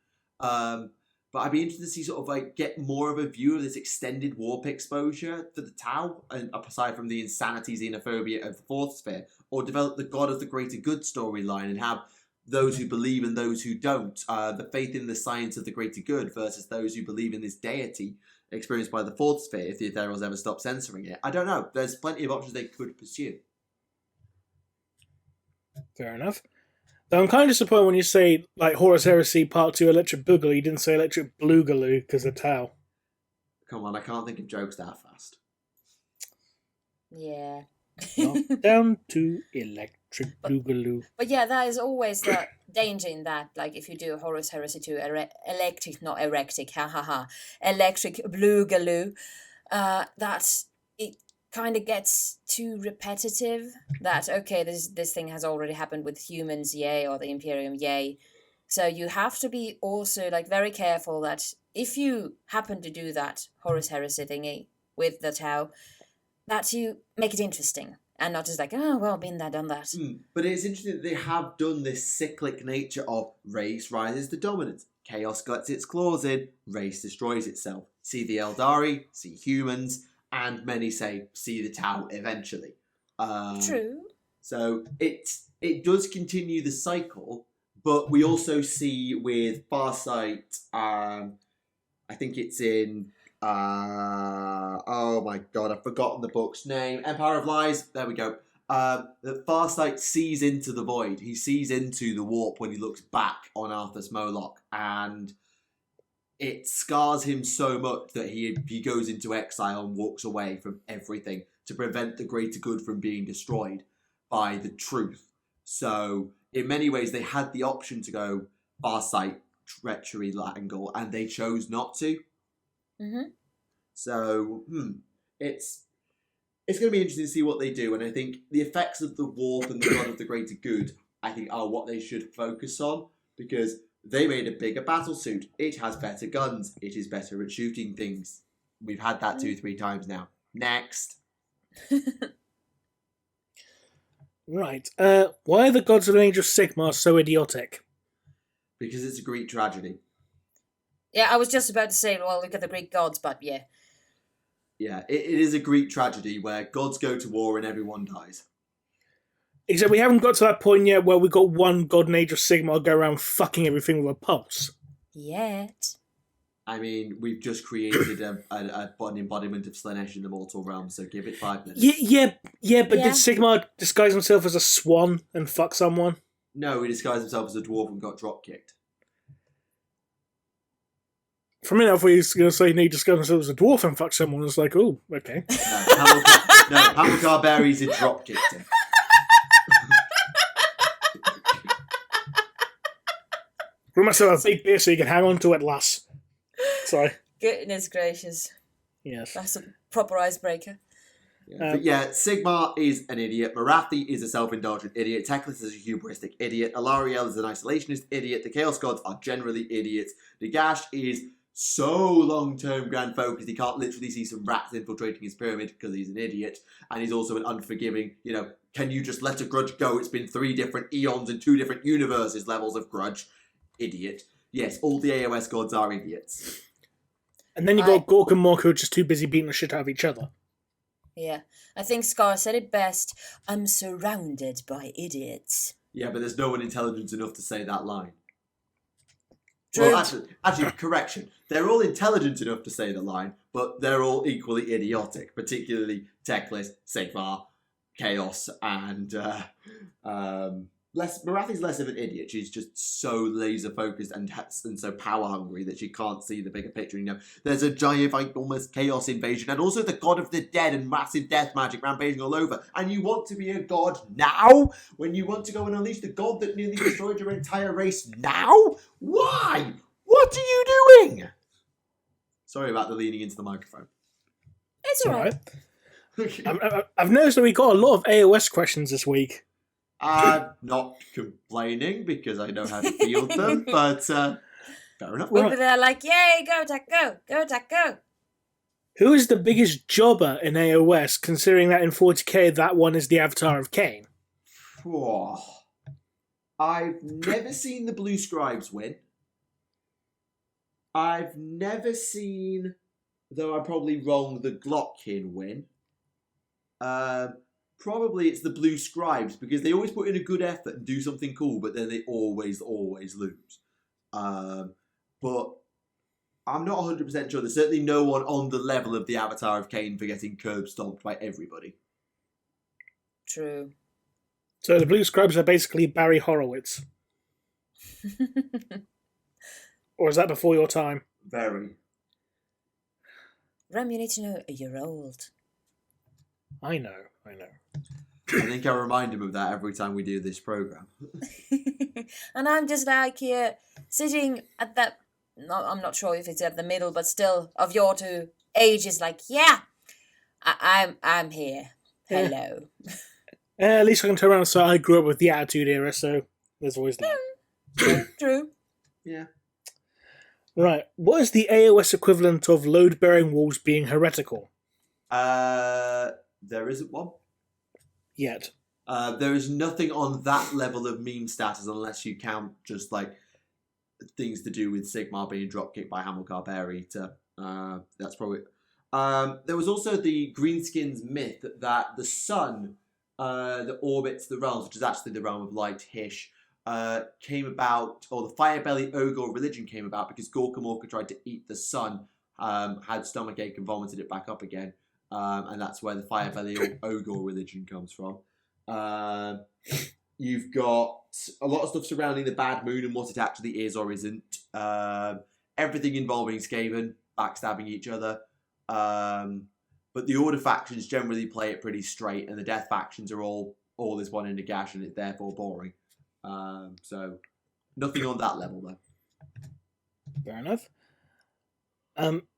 But I'd be interested to see sort of like get more of a view of this extended warp exposure for the Tau, and aside from the insanity xenophobia of the Fourth Sphere, or develop the God of the Greater Good storyline and have those who believe and those who don't, the faith in the science of the Greater Good versus those who believe in this deity experienced by the Fourth Sphere, if the Ethereals ever stop censoring it. I don't know. There's plenty of options they could pursue. Fair enough. Though I'm kind of disappointed when you say, like, Horus Heresy Part 2 Electric Boogaloo, you didn't say Electric Blugaloo because of Tau. Come on, I can't think of jokes that fast. Yeah. Down to Electric Blugaloo. But yeah, that is always the danger in that. Like, if you do Horus Heresy to electric, not erectic, electric Blugaloo, that it kind of gets too repetitive. That, okay, this thing has already happened with humans, yay, or the Imperium, yay. So you have to be also, like, very careful that if you happen to do that Horus Heresy thingy with the Tau, that you make it interesting. And not just like, oh, well, been there, done that. But it's interesting that they have done this cyclic nature of race rises to dominance. Chaos gets its claws in, race destroys itself. See the Eldari, see humans, and many say, see the Tau eventually. True. So it does continue the cycle, but we also see with Farsight, I think it's in... oh my god, I've forgotten the book's name. Empire of Lies. There we go. That Farsight sees into the void. He sees into the warp when he looks back on Arthas Moloch, and it scars him so much that he goes into exile and walks away from everything to prevent the greater good from being destroyed by the truth. So in many ways, they had the option to go farsight, treachery angle, and they chose not to. Mm-hmm. So it's going to be interesting to see what they do, and I think the effects of the warp and the God of the greater good, I think, are what they should focus on, because they made a bigger battlesuit. It has better guns. It is better at shooting things. We've had that 2-3 times now. Next. Right. Why are the gods of the Age of Sigmar so idiotic? Because it's a Greek tragedy. Yeah, I was just about to say, well, look at the Greek gods, but yeah. Yeah, it is a Greek tragedy where gods go to war and everyone dies. Except we haven't got to that point yet where we've got one god in Age of Sigmar go around fucking everything with a pulse. Yet. I mean, we've just created an embodiment of Slanesh in the mortal realm, so give it 5 minutes. Yeah, but did Sigmar disguise himself as a swan and fuck someone? No, he disguised himself as a dwarf and got drop-kicked. For a minute, I thought he was going to say he disguised himself as a dwarf and fuck someone. I was like, oh, okay. No, Hamilcar Berries had drop-kicked him. Grew myself a big beer so you can hang on to it, lass. Sorry. Goodness gracious. Yes. That's a proper icebreaker. Yeah, Sigmar is an idiot. Marathi is a self-indulgent idiot. Teclis is a hubristic idiot. Alariel is an isolationist idiot. The Chaos Gods are generally idiots. Nagash is so long-term grand focused he can't literally see some rats infiltrating his pyramid because he's an idiot. And he's also an unforgiving, can you just let a grudge go? It's been 3 different eons and 2 different universes levels of grudge. Idiot. Yes, all the AOS gods are idiots. And then you got Gork and Mork who are just too busy beating the shit out of each other. Yeah, I think Scar said it best. I'm surrounded by idiots. Yeah, but there's no one intelligent enough to say that line. True. Well, actually, correction. They're all intelligent enough to say the line, but they're all equally idiotic, particularly Teclis, Sigmar, Chaos, and Marathi's less of an idiot. She's just so laser focused and so power hungry that she can't see the bigger picture. There's a giant, almost chaos invasion, and also the god of the dead and massive death magic rampaging all over. And you want to be a god now? When you want to go and unleash the god that nearly destroyed your entire race now? Why? What are you doing? Sorry about the leaning into the microphone. It's alright. I've noticed that we got a lot of AOS questions this week. I'm not complaining because I know how to field them, but fair enough. Right. They're like, yay, go attack, go! Go attack, go! Who is the biggest jobber in AOS, considering that in 40k that one is the Avatar of Cain? I've never seen the Blue Scribes win. I've never seen, though I'm probably wrong, the Glockin win. Probably it's the Blue Scribes, because they always put in a good effort and do something cool, but then they always lose. But I'm not 100% sure. There's certainly no one on the level of the Avatar of Cain for getting curb stomped by everybody. True. So the Blue Scribes are basically Barry Horowitz. Or is that before your time? Very. Rem, you need to know you're old. I know. I think I remind him of that every time we do this program. And I'm just like here, sitting at that, I'm not sure if it's at the middle, but still, of your 2 ages, like, yeah, I'm here. Hello. At least I can turn around and say I grew up with the Attitude Era, so there's always that. True. Yeah. Right. What is the AOS equivalent of load-bearing walls being heretical? There isn't one. Yet. There is nothing on that level of meme status unless you count just like things to do with Sigmar being dropkicked by Hamilcar Berry. That's probably. There was also the Greenskins myth that the sun that orbits the realms, which is actually the realm of light, Hish, came about, or the Firebelly Ogre religion came about because Gorkamorka tried to eat the sun, had stomachache and vomited it back up again. And that's where the Firebelly Ogre religion comes from. You've got a lot of stuff surrounding the Bad Moon and what it actually is or isn't. Everything involving Skaven, backstabbing each other. but the Order factions generally play it pretty straight, and the Death factions are all this one in the gash, and it's therefore boring. So nothing on that level though. Fair enough.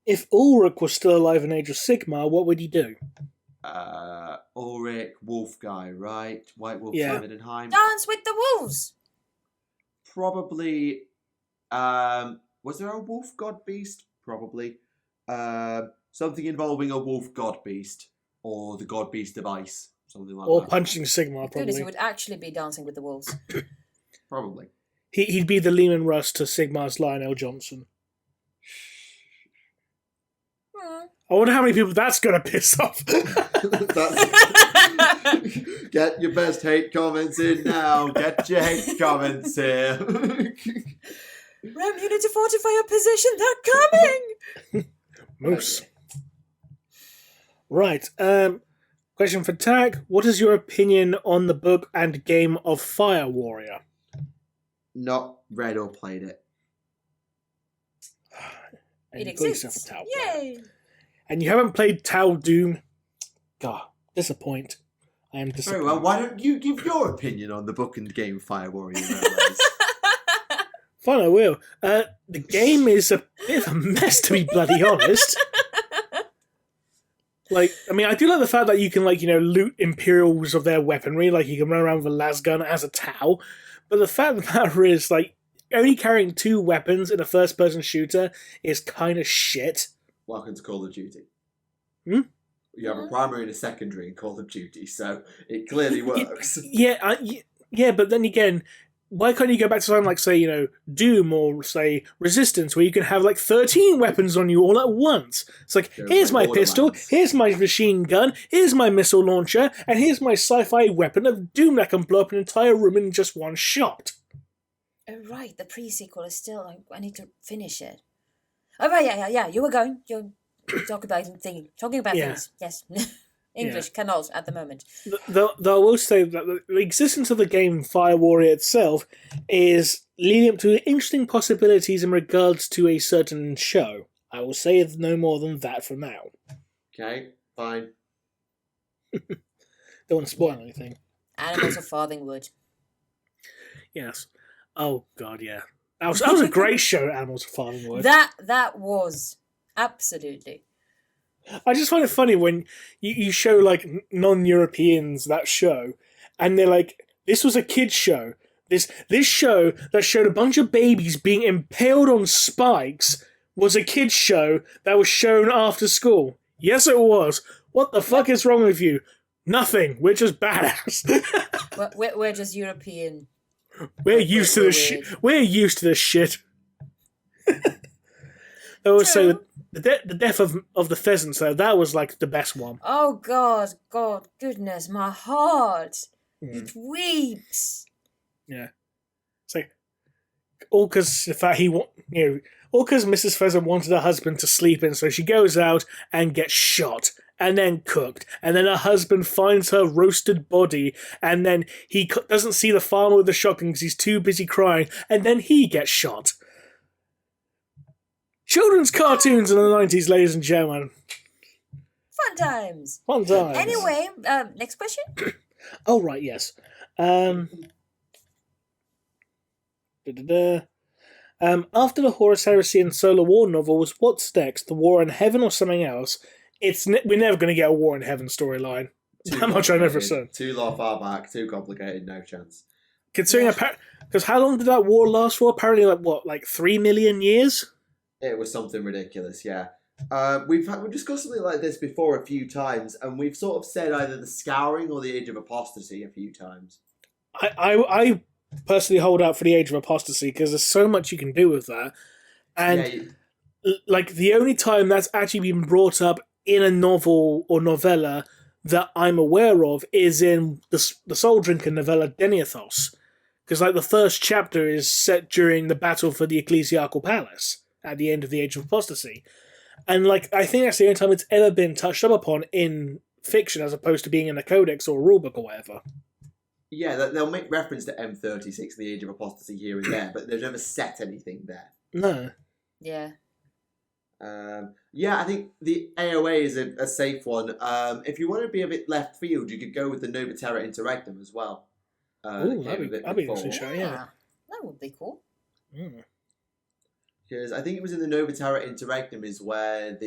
If Ulrich was still alive in Age of Sigmar, what would he do? Ulrich, wolf guy, right? White Wolf, Yeah. Middenheim. Dance with the wolves. Probably. Was there a wolf god beast? Probably. Something involving a wolf god beast or the god beast of ice, something like Or that. punching Sigmar, Goodness, probably. he would actually be dancing with the wolves. Probably. He'd be the Lehman Russ to Sigmar's Lionel Johnson. I wonder how many people that's going to piss off. Get your best hate comments in now. Get your hate comments here. Rem, you need to fortify your position. They're coming. Moose. Right. Question for Tag. What is your opinion on the book and game of Fire Warrior? Not read or played it. And It you call yourself exists. a Tau player. Yay. And you haven't played Tau Doom. God, disappoint. I am disappointed. Very well, why don't you give your opinion on the book and game Fire Warrior? Remleiz? Fine, I will. The game is a bit of a mess, to be bloody honest. Like, I mean, I do like the fact that you can, like, you know, loot Imperials of their weaponry. Like, you can run around with a lasgun as a Tau. But the fact of the matter is, like, only carrying 2 weapons in a first-person shooter is kind of shit. Welcome to Call of Duty. Hmm? You have a primary and a secondary in Call of Duty, so it clearly works. Yeah, but then again, why can't you go back to something like, say, you know, Doom or, say, Resistance, where you can have, like, 13 weapons on you all at once? It's like, Go here's like my pistol, Borderlands. here's my machine gun, here's my missile launcher, and here's my sci-fi weapon of Doom that can blow up an entire room in just one shot. Oh, right, the pre-sequel is still... I need to finish it. Oh, right, yeah. You were going. You're talking about Yeah. things. Yes. English cannot at the moment. Though I will say that the existence of the game Fire Warrior itself is leading up to interesting possibilities in regards to a certain show. I will say no more than that for now. Okay, fine. Don't want to spoil anything. Animals of Farthingwood. Yes. Oh, God, yeah. That was a great show, Animals of Farthingwood. That was. Absolutely. I just find it funny when you show, like, non-Europeans that show, and they're like, this was a kid's show. This show that showed a bunch of babies being impaled on spikes was a kid's show that was shown after school. Yes, it was. What the fuck is wrong with you? Nothing. We're just badass. We're just European. We're used to this shit. We're used to this shit. I would say the death of the pheasants, though, that was like the best one. Oh God, goodness, my heart. Mm. It weeps. Yeah, it's like all because the fact all because Mrs. Pheasant wanted her husband to sleep in, so she goes out and gets shot. And then cooked, and then her husband finds her roasted body, and then he doesn't see the farmer with the shotgun because he's too busy crying, and then he gets shot. Children's cartoons in the 90s, ladies and gentlemen. Fun times. Fun times. Anyway, next question. Oh, right, yes. After the Horus Heresy and Solar War novels, what's next? The War in Heaven or something else? We're never going to get a War in Heaven storyline. How much I know for certain. Too far back, too complicated, no chance. Considering, because how long did that war last for? Apparently, like 3 million years? It was something ridiculous, yeah. We've discussed something like this before a few times, and we've sort of said either the Scouring or the Age of Apostasy a few times. I personally hold out for the Age of Apostasy because there's so much you can do with that. And like the only time that's actually been brought up in a novel or novella that I'm aware of is in the Soul Drinker novella Deniathos. Because like the first chapter is set during the battle for the Ecclesiarchal Palace at the end of the Age of Apostasy. And like I think that's the only time it's ever been touched up upon in fiction as opposed to being in a codex or a rulebook or whatever. Yeah, they'll make reference to M36, the Age of Apostasy, here and there, but they've never set anything there. No. Yeah. Yeah, I think the AOA is a safe one. If you want to be a bit left field, you could go with the Nova Terra Interregnum as well. Ooh, that'd be an interesting show, yeah. That would be cool. Because I think it was in the Nova Terra Interregnum is where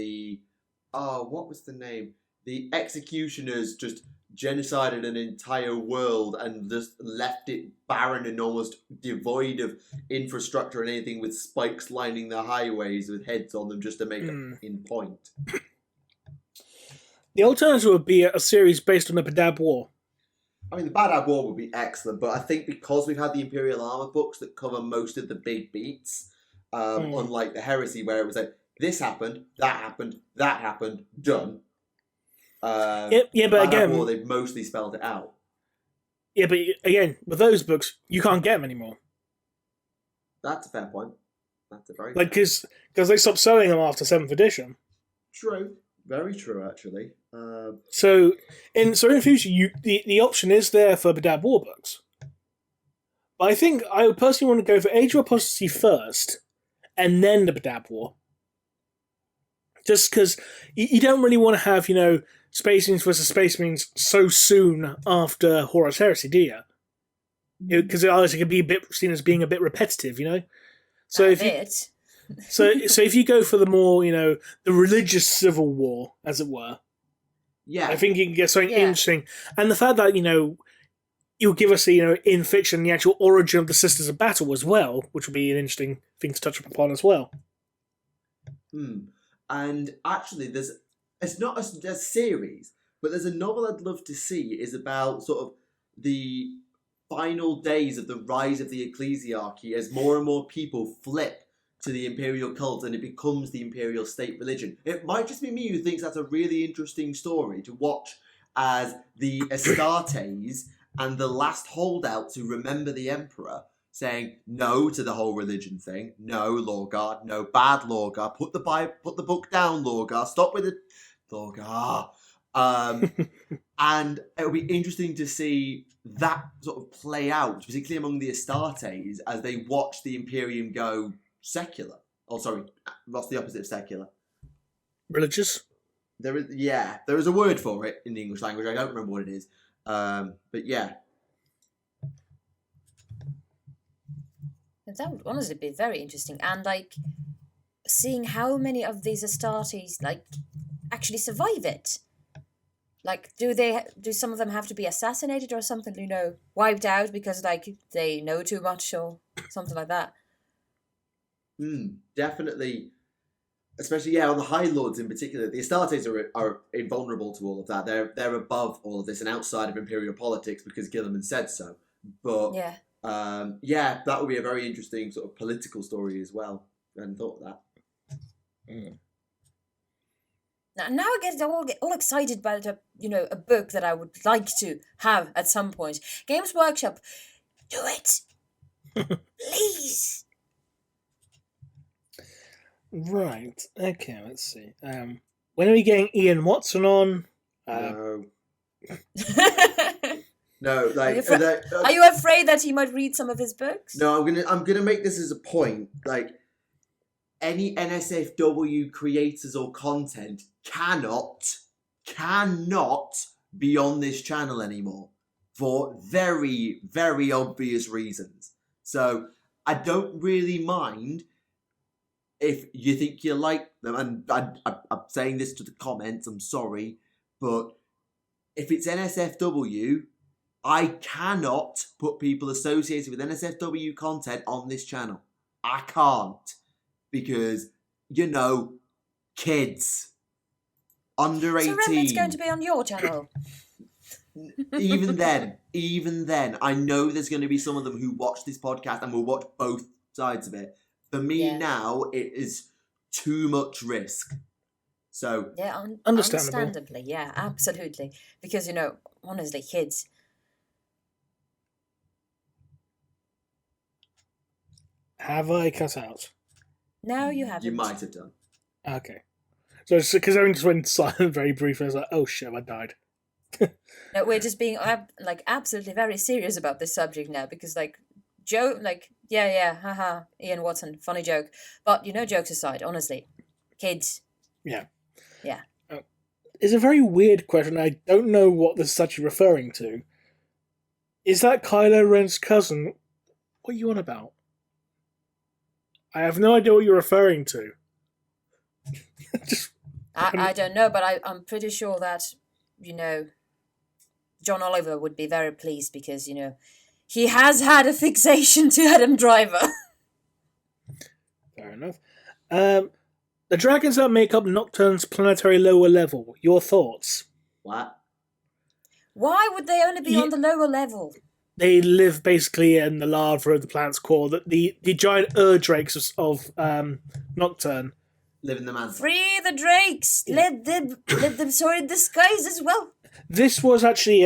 what was the name? The executioners just genocided an entire world and just left it barren and almost devoid of infrastructure and anything, with spikes lining the highways with heads on them just to make it in point. The alternative would be a series based on the Badab War. I mean, the Badab War would be excellent, but I think because we've had the Imperial Armor books that cover most of the big beats, unlike the Heresy, where it was like, this happened, that happened, that happened, done. But again, War, they've mostly spelled it out. Yeah, but again, with those books, you can't get them anymore. That's a fair point. That's a very because they stopped selling them after 7th edition. True, very true, actually. So in future, the option is there for Badab War books. But I think I would personally want to go for Age of Apostasy first, and then the Badab War. Just because you don't really want to have, Space Marines versus Space Marines so soon after Horus Heresy, do you? Because it could be a bit seen as being a bit repetitive, So if you go for the more, the religious civil war, as it were, yeah, I think you can get something interesting. And the fact that you'll give us, in fiction, the actual origin of the Sisters of Battle as well, which would be an interesting thing to touch upon as well. And actually, it's not a series, but there's a novel I'd love to see is about sort of the final days of the rise of the ecclesiarchy as more and more people flip to the imperial cult and it becomes the imperial state religion. It might just be me who thinks that's a really interesting story to watch as the Astartes and the last holdouts who remember the emperor saying no to the whole religion thing. No, Lorgar. No, bad Lorgar. Put the book down, Lorgar. Stop with it, Lorgar. And it'll be interesting to see that sort of play out, particularly among the Astartes, as they watch the Imperium go secular. Oh, sorry, what's the opposite of secular? Religious? There is a word for it in the English language. I don't remember what it is. But yeah. That would honestly be very interesting. And, seeing how many of these Astartes, actually survive it. Do some of them have to be assassinated or something, wiped out because, they know too much or something like that? Definitely. Especially, on the High Lords in particular. The Astartes are invulnerable to all of that. They're above all of this and outside of imperial politics because Gilliman said so. But, that would be a very interesting sort of political story as well. I hadn't thought of that. Now I get all excited by a book that I would like to have at some point. Games Workshop, do it, please. Right. Okay. Let's see. When are we getting Ian Watson on? No, are you afraid that he might read some of his books? No, I'm gonna make this as a point. Any NSFW creators or content cannot be on this channel anymore for very, very obvious reasons. So I don't really mind if you think you like them, and I'm saying this to the comments, I'm sorry, but if it's NSFW, I cannot put people associated with NSFW content on this channel. I can't. Because, kids. Under 18. So Remleiz going to be on your channel? Even then, I know there's going to be some of them who watch this podcast and will watch both sides of it. For me now, it is too much risk. So, understandably, yeah, absolutely. Because, honestly, kids. Have I cut out? No, you haven't. You might have done. Okay. So, because everyone just went silent very briefly, I was like, oh shit, I died. No, we're just being, absolutely very serious about this subject now, because, Joe, haha, Ian Watson, funny joke. But, jokes aside, honestly, kids. Yeah. Yeah. It's a very weird question. I don't know what this is actually referring to. Is that Kylo Ren's cousin? What are you on about? I have no idea what you're referring to. I don't know, but I'm pretty sure that, John Oliver would be very pleased because, he has had a fixation to Adam Driver. Fair enough. The dragons that make up Nocturne's planetary lower level. Your thoughts? What? Why would they only be on the lower level? They live basically in the lava of the planet's core. The giant drakes of Nocturne. Live in the mansion. Free the drakes! Yeah. Let them soar in the skies as well. This was actually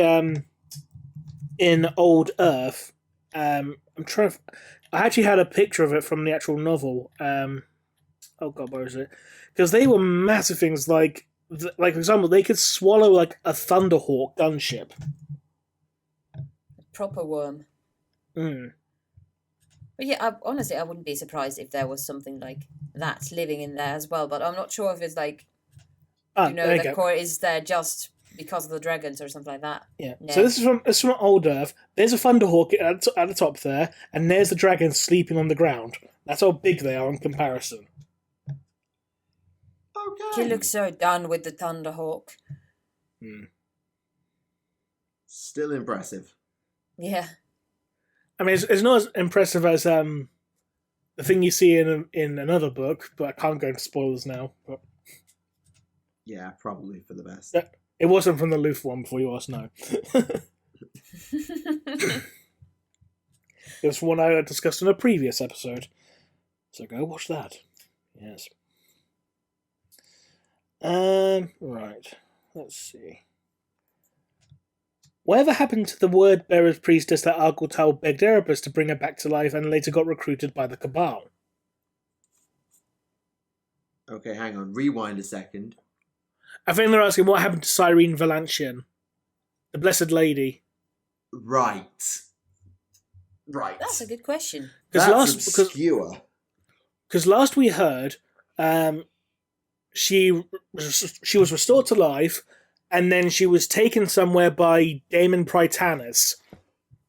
in Old Earth. I actually had a picture of it from the actual novel. Oh god, where is it? Because they were massive things. Like for example, they could swallow like a Thunderhawk gunship. Proper worm. Mm. But yeah, honestly, I wouldn't be surprised if there was something like that living in there as well. But I'm not sure if it's like, the core is there just because of the dragons or something like that. Yeah. No. So this is from Old Earth. There's a Thunderhawk at the top there, and there's the dragons sleeping on the ground. That's how big they are in comparison. Okay. He looks so done with the Thunderhawk. Hmm. Still impressive. Yeah. I mean, it's not as impressive as the thing you see in another book, but I can't go into spoilers now. But Yeah, probably for the best. it wasn't from the Luth one before you asked. No, it was one I discussed in a previous episode. So go watch that. Yes. Right. Let's see. Whatever happened to the word-bearer's priestess that Argyltal begged Erebus to bring her back to life and later got recruited by the Cabal? Okay, hang on. Rewind a second. I think they're asking what happened to Cyrene Valantian, the Blessed Lady. Right. That's a good question. That's obscure. Because last we heard, she was restored to life, and then she was taken somewhere by Daemon Prytanis.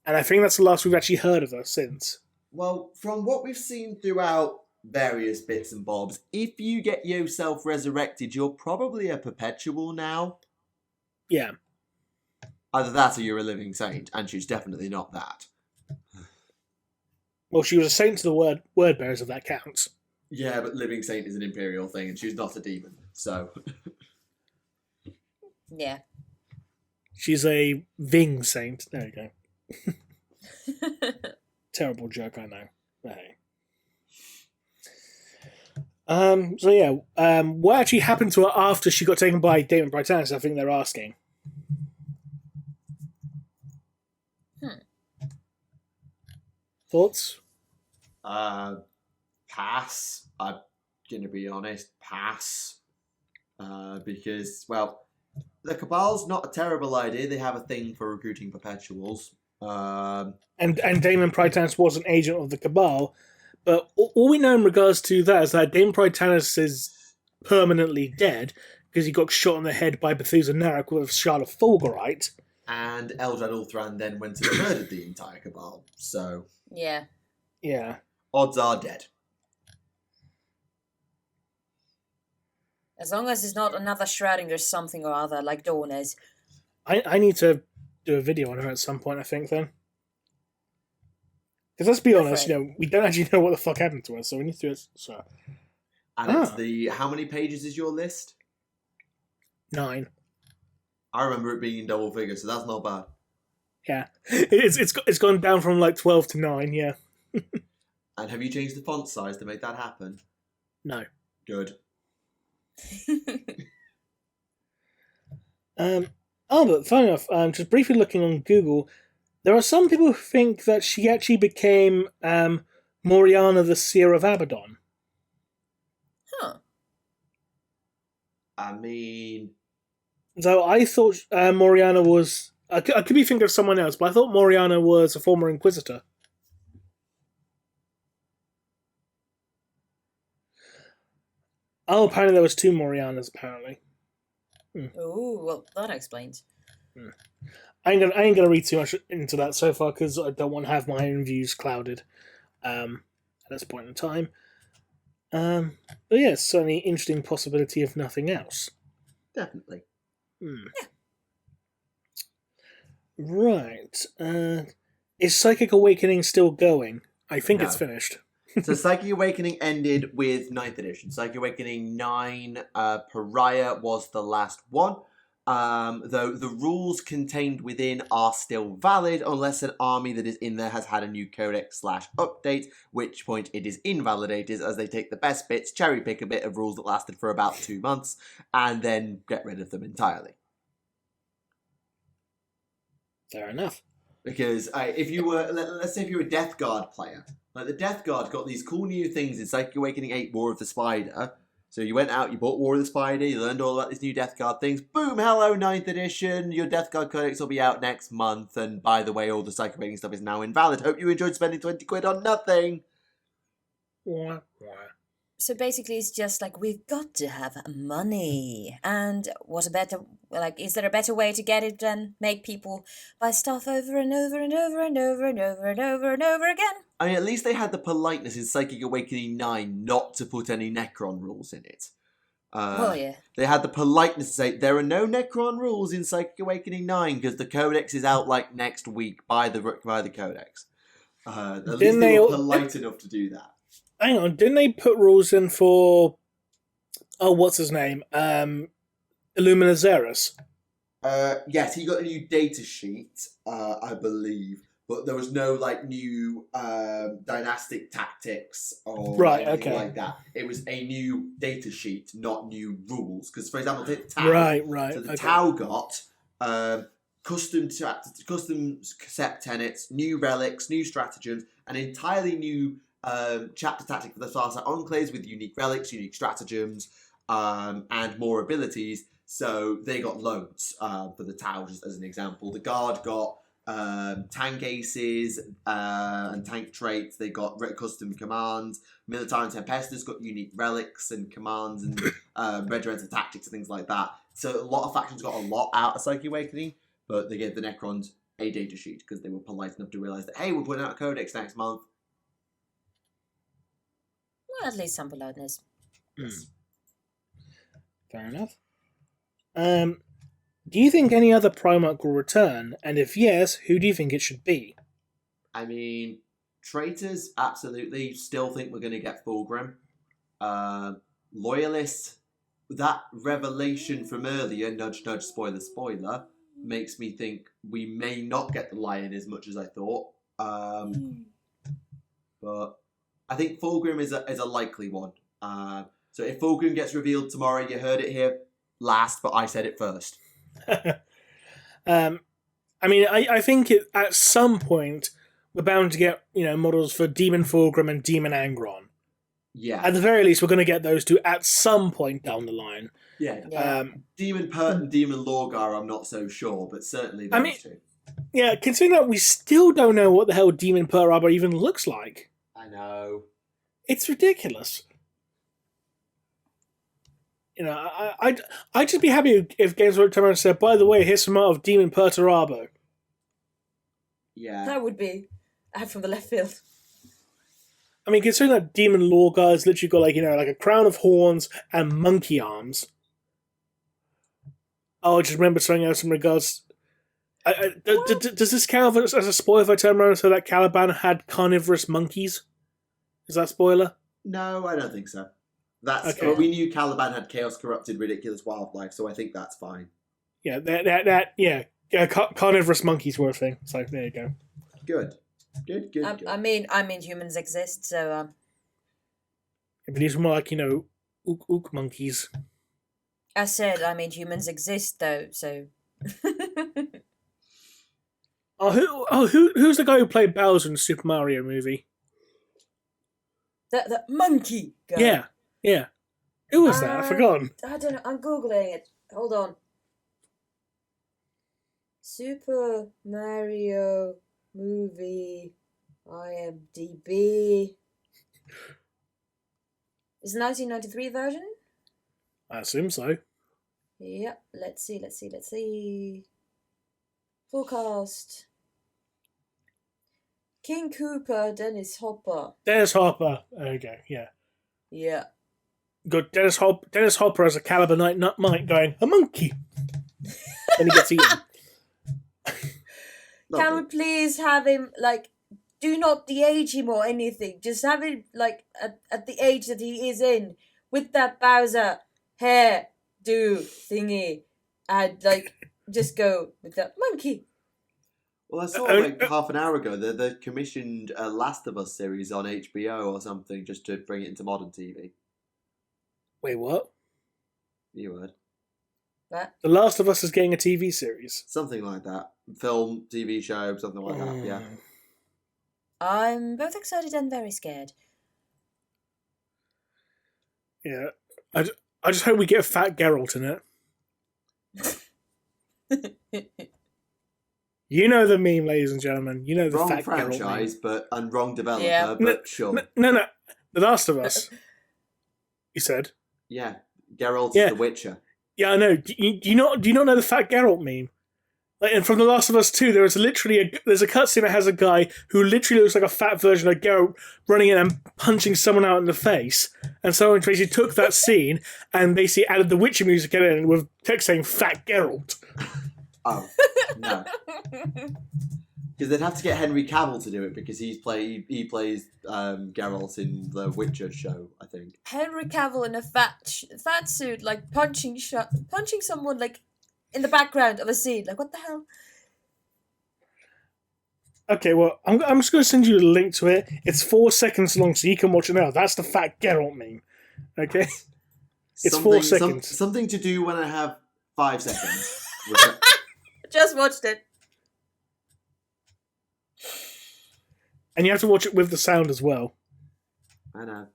And I think that's the last we've actually heard of her since. Well, from what we've seen throughout various bits and bobs, if you get yourself resurrected, you're probably a perpetual now. Yeah. Either that or you're a living saint, and she's definitely not that. Well, she was a saint to the word bearers, if that counts. Yeah, but living saint is an imperial thing, and she's not a demon, so... Yeah. She's a Ving saint. There you go. Terrible joke, I know. Hey. So yeah, what actually happened to her after she got taken by Daemon Prytanis, I think they're asking. Thoughts? Pass. I'm gonna be honest, pass. Because, well, the Cabal's not a terrible idea. They have a thing for recruiting perpetuals. And Daemon Prytanis was an agent of the Cabal, but all we know in regards to that is that Daemon Prytanis is permanently dead because he got shot in the head by Bethusa Narok with a shard of fulgurite. And Eldrad Ulthran then went and murdered the entire Cabal. So, Yeah. Yeah. odds are dead. As long as it's not another Schrödinger something or other, like Dawn is. I need to do a video on her at some point, I think, then. Because let's be honest, we don't actually know what the fuck happened to her, so we need to do it. So. And it's how many pages is your list? 9. I remember it being in double figures, so that's not bad. Yeah. It's gone down from like 12 to 9, yeah. And have you changed the font size to make that happen? No. Good. But funny enough, just briefly looking on Google, there are some people who think that she actually became Moriana the Seer of Abaddon. Huh. I mean... So I thought Moriana was... I could be thinking of someone else, but I thought Moriana was a former Inquisitor. Oh, apparently there was 2 Morianas, apparently. Oh, well, that explains. I ain't gonna read too much into that so far because I don't want to have my own views clouded at this point in time. But yeah, it's certainly an interesting possibility if nothing else. Definitely. Right. Is Psychic Awakening still going? I think it's finished. So Psychic Awakening ended with 9th edition. Psychic Awakening 9 Pariah was the last one. Though the rules contained within are still valid unless an army that is in there has had a new codex/update, which point it is invalidated as they take the best bits, cherry pick a bit of rules that lasted for about 2 months, and then get rid of them entirely. Fair enough. Because if you were, let's say if you're a Death Guard player, like the Death Guard got these cool new things in Psychic Awakening 8 War of the Spider. So you went out, you bought War of the Spider, you learned all about these new Death Guard things. Boom, hello, 9th edition. Your Death Guard Codex will be out next month. And by the way, all the Psychic Awakening stuff is now invalid. Hope you enjoyed spending 20 quid on nothing. So basically, it's just like, we've got to have money. And what a better, like, is there a better way to get it than make people buy stuff over and over and over and over and over and over and over again? I mean, at least they had the politeness in Psychic Awakening 9 not to put any Necron rules in it. Oh, yeah. They had the politeness to say, there are no Necron rules in Psychic Awakening 9 because the Codex is out, like, next week by the Codex. At least they were polite enough to do that. Hang on, didn't they put rules in for... Oh, what's his name? Illuminazaris. Yes, he got a new data sheet, I believe. But there was no, like, new dynastic tactics or anything like that. It was a new data sheet, not new rules. Because, for example, the Tau. Right. So the Tau got custom set tenets, new relics, new stratagems, an entirely new chapter tactic for the Farsight Enclaves with unique relics, unique stratagems, and more abilities. So they got loads for the Tau, just as an example. The Guard got tank aces and tank traits. They got custom commands. Military and Tempestus got unique relics and commands and regimental tactics and things like that. So a lot of factions got a lot out of Psychic Awakening, but they gave the Necrons a data sheet because they were polite enough to realise that, hey, we're putting out a codex next month. Well, at least some politeness. Fair enough. Do you think any other Primarch will return? And if yes, who do you think it should be? I mean, traitors, absolutely. Still think we're going to get Fulgrim. Loyalists, that revelation from earlier, nudge, nudge, spoiler, spoiler, makes me think we may not get the Lion as much as I thought. But I think Fulgrim is a likely one. So if Fulgrim gets revealed tomorrow, you heard it here last, but I said it first. I mean, I think at some point we're bound to get models for Demon Fulgrim and Demon Angron. Yeah. At the very least, we're going to get those two at some point down the line. Yeah. Demon Pert and Demon Lorgar, I'm not so sure, but certainly those two. Yeah, considering that we still don't know what the hell Demon Pert Arbor even looks like. I know. It's ridiculous. I'd just be happy if Games Workshop turned around and said, by the way, here's some art of Demon Perturabo. Yeah. That would be out from the left field. I mean, considering that Demon Lorgar has literally got like a crown of horns and monkey arms. Oh, I just remember something else in regards... does this count as a spoiler if I turn around and say that Caliban had carnivorous monkeys? Is that a spoiler? No, I don't think so. That's okay. Well, we knew Caliban had chaos corrupted ridiculous wildlife, so I think that's fine. Yeah, carnivorous monkeys were a thing. So there you go. Good. I mean, humans exist, so. But these were more like ook monkeys. I said, humans exist though, so. Who's the guy who played Bowser in the Super Mario movie? The monkey guy. Yeah. Who was that? I've forgotten. I don't know. I'm Googling it. Hold on. Super Mario movie IMDb. Is the 1993 version? I assume so. Yep. Let's see. Forecast. King Cooper, Dennis Hopper. Dennis Hopper. There you go. Yeah. Yeah. Good. Dennis Hopper as a Caliber Knight Mike going, a monkey. Then he gets eaten. Can we please have him, like, do not de-age him or anything. Just have him, like, at the age that he is in, with that Bowser hair do thingy, and, like, just go with that monkey. Well, I saw like half an hour ago that they commissioned a Last of Us series on HBO or something just to bring it into modern TV. Wait, what? You heard. What? The Last of Us is getting a TV series. Something like that. Film, TV show, something like that, yeah. I'm both excited and very scared. Yeah. I just hope we get a fat Geralt in it. You know the meme, ladies and gentlemen. You know the wrong fat franchise, Geralt and wrong developer, Yeah. but sure. No. The Last of Us. You said. Yeah, Geralt Yeah. is the Witcher. Yeah, I know. Do you not know the fat Geralt meme? Like, and from The Last of Us 2, there's a cutscene that has a guy who literally looks like a fat version of Geralt running in and punching someone out in the face. And someone basically took that scene and basically added the Witcher music in with text saying "Fat Geralt." Oh, no. Because they'd have to get Henry Cavill to do it because he plays Geralt in the Witcher show, I think. Henry Cavill in a fat suit, like punching someone, like, in the background of a scene. Like, what the hell? Okay, well, I'm just going to send you a link to it. It's 4 seconds long, so you can watch it now. That's the fat Geralt meme. Okay? It's 4 seconds. Something to do when I have 5 seconds. Just watched it. And you have to watch it with the sound as well. I know.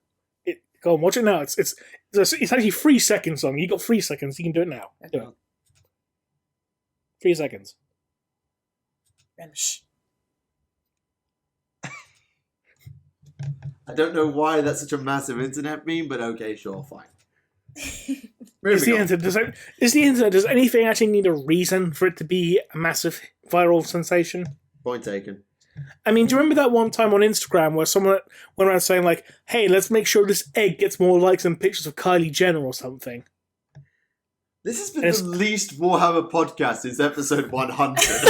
Go on, watch it now. It's actually 3 seconds long. You got 3 seconds. You can do it now. Okay. Do it. 3 seconds. Remish. I don't know why that's such a massive internet meme, but okay, sure, fine. Is the internet? Does anything actually need a reason for it to be a massive viral sensation? Point taken. I mean, do you remember that one time on Instagram where someone went around saying, like, hey, let's make sure this egg gets more likes than pictures of Kylie Jenner or something? This has been the least Warhammer podcast since episode 100.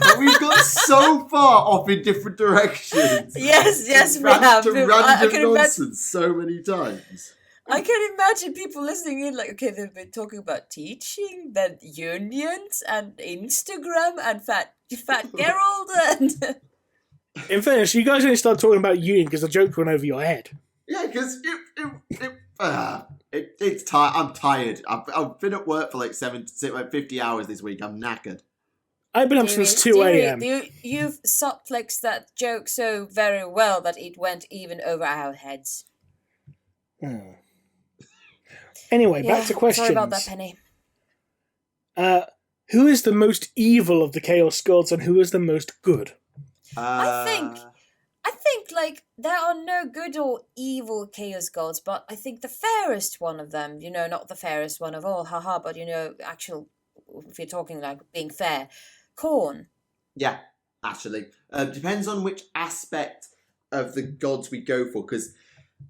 And we've got so far off in different directions. Yes, we have. To random nonsense so many times. I can imagine people listening in, like, okay, they've been talking about teaching, then unions, and Instagram, and fat Geralt, and... In fairness, you guys only started talking about union because the joke went over your head. Yeah, because it's tired. I'm tired. I've been at work for like 50 hours this week. I'm knackered. I've been up since 2 a.m. You've subflexed that joke so very well that it went even over our heads. Anyway, back to questions. Sorry about that, Penny. Who is the most evil of the Chaos Gods and who is the most good? I think, like, there are no good or evil Chaos Gods, but I think the fairest one of them, not the fairest one of all, haha, but, if you're talking, like, being fair, Khorne. Yeah, actually. Depends on which aspect of the gods we go for, because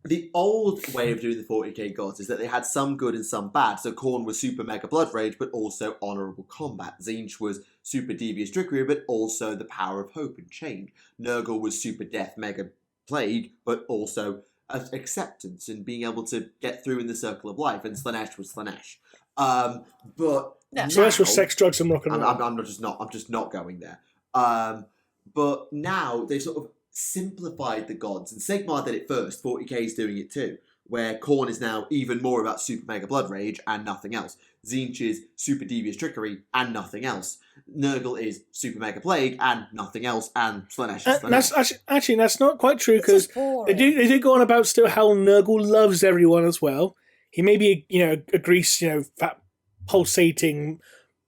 the old way of doing the 40k gods is that they had some good and some bad. So Khorne was super mega blood rage, but also honourable combat. Tzeentch was super devious trickery, but also the power of hope and change. Nurgle was super death, mega plague, but also acceptance and being able to get through in the circle of life. And Slaanesh was Slaanesh. Slaanesh was sex, drugs, and rock and roll. I'm just not going there. But now they sort of simplified the gods, and Sigmar did it first. 40k is doing it too, where Khorne is now even more about super mega blood rage and nothing else. Tzeentch is super devious trickery and nothing else. Nurgle is super mega plague and nothing else, and Slaanesh is Slaanesh. That's not quite true, because they did go on about still how Nurgle loves everyone as well. He may be a grease fat pulsating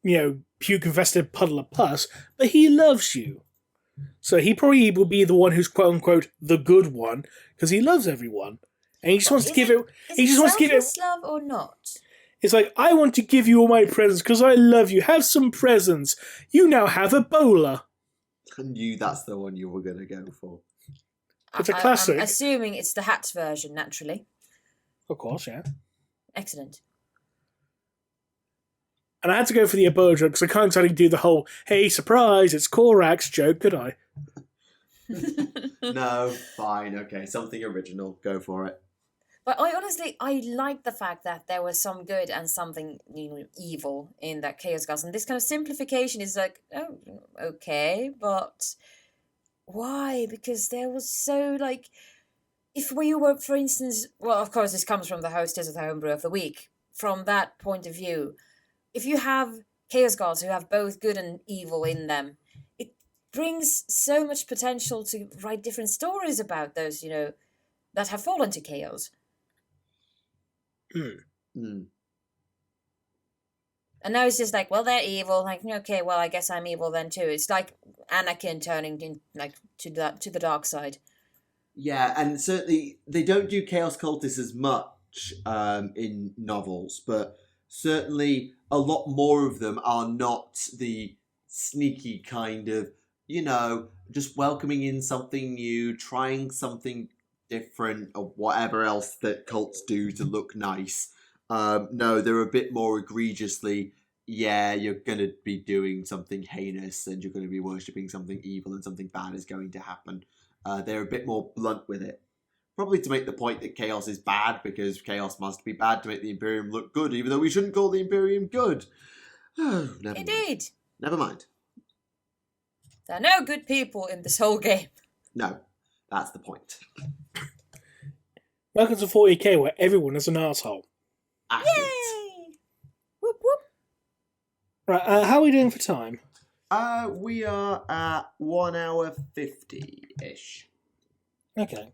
puke infested puddle of pus, but he loves you. So he probably will be the one who's quote unquote the good one because he loves everyone, and he just wants to give it. He just wants to give it love or not. He's like, I want to give you all my presents because I love you. Have some presents. You now have a bowler. I knew that's the one you were going to go for. It's a classic. I'm assuming it's the hat version, naturally. Of course, yeah. Excellent. And I had to go for the Ebola joke because I can't exactly do the whole, hey, surprise, it's Korax joke, could I? No, fine, okay, something original. Go for it. But I like the fact that there was some good and something evil in that Chaos Guards. And this kind of simplification is like, oh, okay, but why? Because there was so, like, if we were, for instance, well, of course, this comes from the hostess of the Homebrew of the Week. From that point of view, if you have Chaos Gods who have both good and evil in them, it brings so much potential to write different stories about those, that have fallen to chaos. Mm. And now it's just like, well, they're evil. Like, okay, well, I guess I'm evil then too. It's like Anakin turning to the dark side. Yeah, and certainly they don't do Chaos Cultists as much in novels, but certainly a lot more of them are not the sneaky kind of, just welcoming in something new, trying something different, or whatever else that cults do to look nice. No, they're a bit more egregiously, you're going to be doing something heinous and you're going to be worshipping something evil and something bad is going to happen. They're a bit more blunt with it. Probably to make the point that chaos is bad, because chaos must be bad to make the Imperium look good, even though we shouldn't call the Imperium good. Oh, never Indeed. mind. Never mind. There are no good people in this whole game. No, that's the point. Welcome to 40k, where everyone is an asshole. Accurate. Yay! Whoop whoop. Right, how are we doing for time? We are at 1 hour 50-ish. Okay.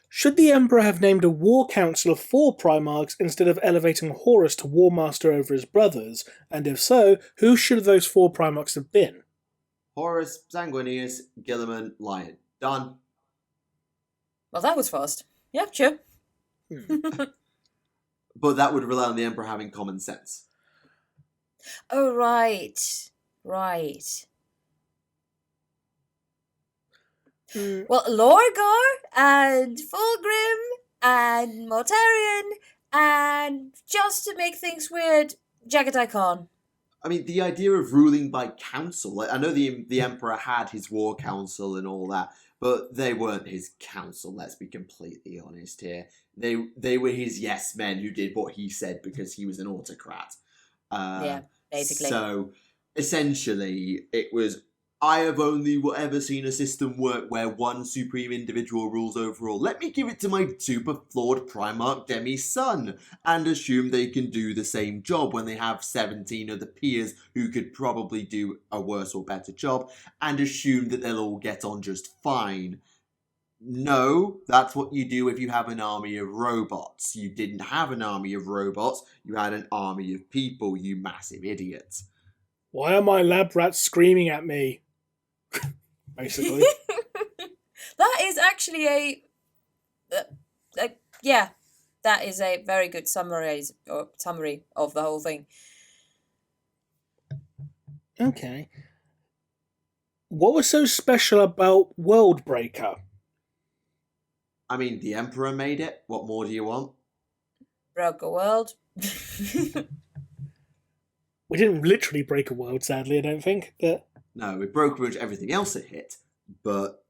Should the Emperor have named a war council of 4 Primarchs instead of elevating Horus to War Master over his brothers? And if so, who should those 4 Primarchs have been? Horus, Sanguinius, Guilliman, Lion. Done. Well, that was fast. Yeah, sure. But that would rely on the Emperor having common sense. Oh, right. Right. Well, Lorgar and Fulgrim and Mortarion and, just to make things weird, Jagatai Khan. I mean, the idea of ruling by council, I know the Emperor had his war council and all that, but they weren't his council, let's be completely honest here. They were his yes men who did what he said because he was an autocrat. Yeah, basically. So, essentially, it was, I have only ever seen a system work where one supreme individual rules over all. Let me give it to my super flawed Primarch demi-son and assume they can do the same job when they have 17 other peers who could probably do a worse or better job, and assume that they'll all get on just fine. No, that's what you do if you have an army of robots. You didn't have an army of robots, you had an army of people, you massive idiot. Why are my lab rats screaming at me? Basically. That is actually that is a very good summary of the whole thing. Okay. What was so special about Worldbreaker? I mean, the Emperor made it. What more do you want? Broke a world. We didn't literally break a world, sadly, I don't think. But No, it broke pretty much everything else it hit, but...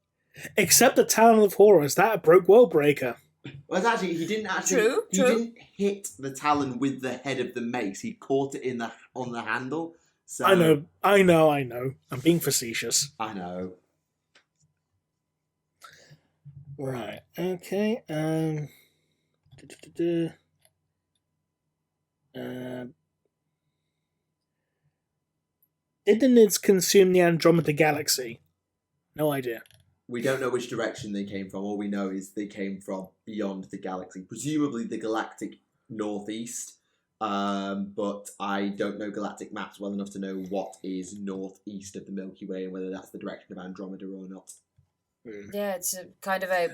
except the Talon of Horus, that broke Worldbreaker. Well, it's actually, he didn't actually... True. Didn't hit the Talon with the head of the mace. He caught it on the handle. So I know. I'm being facetious. I know. Right, okay, did the Nids consume the Andromeda Galaxy? No idea. We don't know which direction they came from. All we know is they came from beyond the galaxy. Presumably the galactic northeast. But I don't know galactic maps well enough to know what is northeast of the Milky Way and whether that's the direction of Andromeda or not. Yeah, it's a kind of a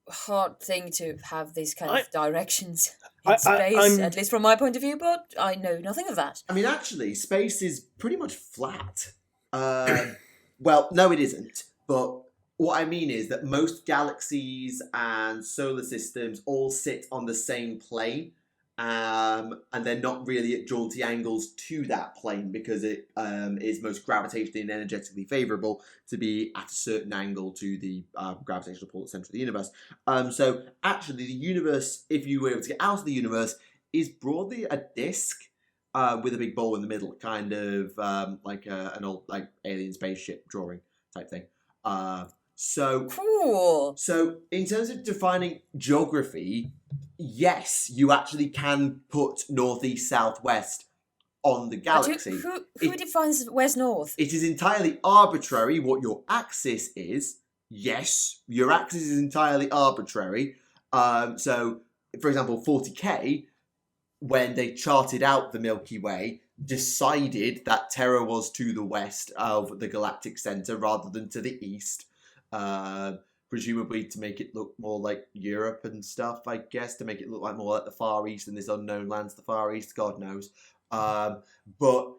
hard thing to have these kind of directions in I- space, at least from my point of view, but I know nothing of that. I mean, actually, space is pretty much flat. Well, no, it isn't. But what I mean is that most galaxies and solar systems all sit on the same plane, and they're not really at jaunty angles to that plane because it is most gravitationally and energetically favourable to be at a certain angle to the gravitational pull at the centre of the universe. So actually, the universe, if you were able to get out of the universe, is broadly a disk with a big ball in the middle, kind of like an old like alien spaceship drawing type thing. So Cool. So in terms of defining geography, yes, you actually can put northeast, southwest on the galaxy. Who defines where's north? It is entirely arbitrary what your axis is. Yes, your axis is entirely arbitrary. So, for example, 40K, when they charted out the Milky Way, decided that Terra was to the west of the galactic center rather than to the east. Presumably to make it look more like Europe and stuff, I guess, to make it look like more like the Far East and this unknown lands, the Far East, God knows. But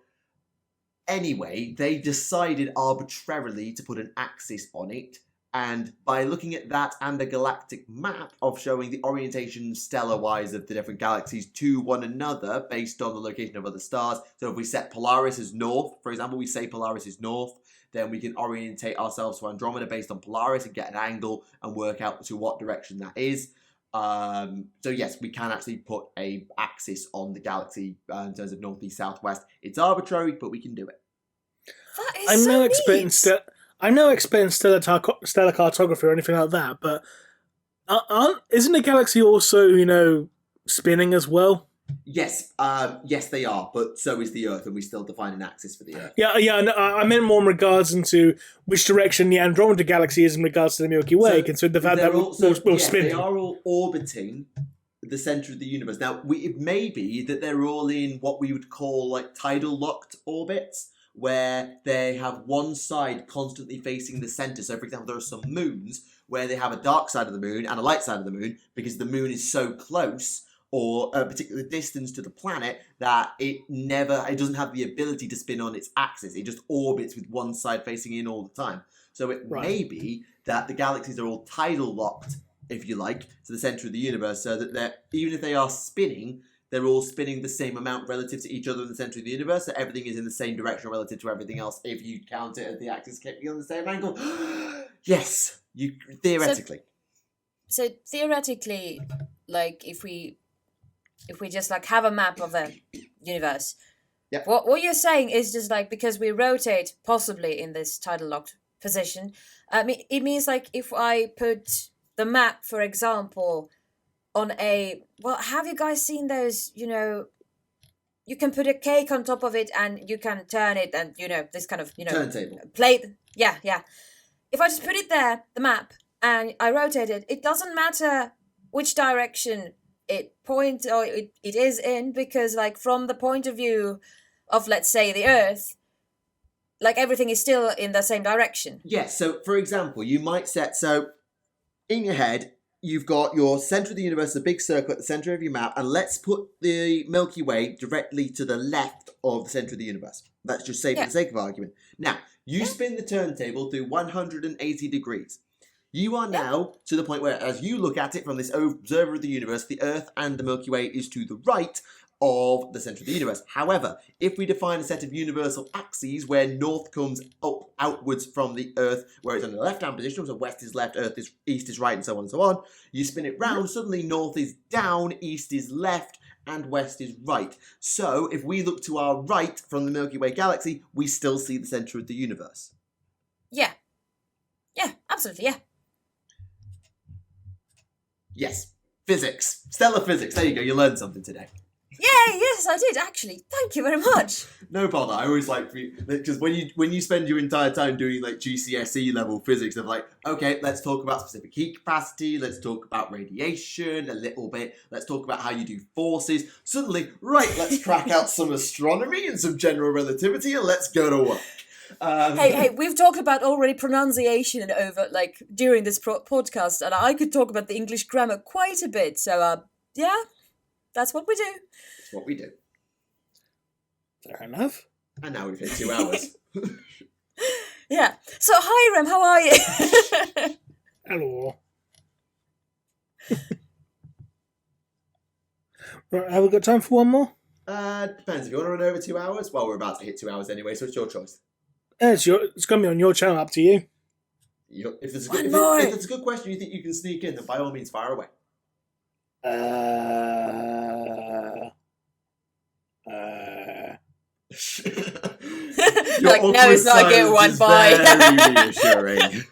anyway, they decided arbitrarily to put an axis on it, and by looking at that and the galactic map of showing the orientation stellar-wise of the different galaxies to one another based on the location of other stars. So if we set Polaris as north, for example, we say Polaris is north, then we can orientate ourselves to Andromeda based on Polaris and get an angle and work out to what direction that is. So yes, we can actually put a axis on the galaxy in terms of northeast, southwest. It's arbitrary, but we can do it. That is I'm so no neat. expert in stellar cartography or anything like that, but isn't the galaxy also, spinning as well? Yes, yes they are, but so is the Earth, and we still define an axis for the Earth. Yeah. No, I meant more in regards into which direction the Andromeda galaxy is in regards to the Milky Way, considering the fact that we're spinning. They are all orbiting the centre of the universe. Now, it may be that they're all in what we would call like tidal locked orbits, where they have one side constantly facing the centre. So, for example, there are some moons where they have a dark side of the moon and a light side of the moon because the moon is so close or a particular distance to the planet that it doesn't have the ability to spin on its axis. It just orbits with one side facing in all the time. So it may be that the galaxies are all tidal locked, if you like, to the centre of the universe, so that even if they are spinning, they're all spinning the same amount relative to each other in the centre of the universe, so everything is in the same direction relative to everything else if you count it as the axis keeping on the same angle. Yes, theoretically. So theoretically, like if we just like have a map of the universe, Yep. what you're saying is just like because we rotate possibly in this tidal locked position, it means like if I put the map, for example, on have you guys seen those, you can put a cake on top of it and you can turn it and, this kind of, Turntable. plate. Yeah. If I just put it there, the map, and I rotate it, it doesn't matter which direction it points or it is in, because like from the point of view of, let's say, the Earth, like everything is still in the same direction. Yes, so for example, you might set, so in your head, you've got your centre of the universe, a big circle at the centre of your map, and let's put the Milky Way directly to the left of the centre of the universe. Let's just say for the sake of argument. Now, you spin the turntable through 180 degrees. You are now to the point where, as you look at it from this observer of the universe, the Earth and the Milky Way is to the right of the centre of the universe. However, if we define a set of universal axes where north comes up outwards from the Earth, where it's in the left-hand position, so west is left, east is right, and so on and so on, you spin it round, suddenly north is down, east is left, and west is right. So, if we look to our right from the Milky Way galaxy, we still see the centre of the universe. Yeah, absolutely, yeah. Yes, physics. Stellar physics. There you go, you learned something today. Yeah, yes, I did, actually. Thank you very much. No bother. I always like, because when you spend your entire time doing like GCSE level physics, they're like, okay, let's talk about specific heat capacity, let's talk about radiation a little bit, let's talk about how you do forces. Suddenly, right, let's crack out some astronomy and some general relativity and let's go to work. Hey, we've talked about already pronunciation over during this podcast, and I could talk about the English grammar quite a bit. So, yeah, that's what we do. That's what we do. Fair enough. And now we've hit 2 hours. Yeah. So, hi, Rem, how are you? Hello. Right, have we got time for one more? Depends. If you want to run over 2 hours, well, we're about to hit 2 hours anyway, so it's your choice. It's going to be on your channel, up to you. If there's a good question you think you can sneak in, then by all means, fire away. Like, no, it's not get one by. Very reassuring.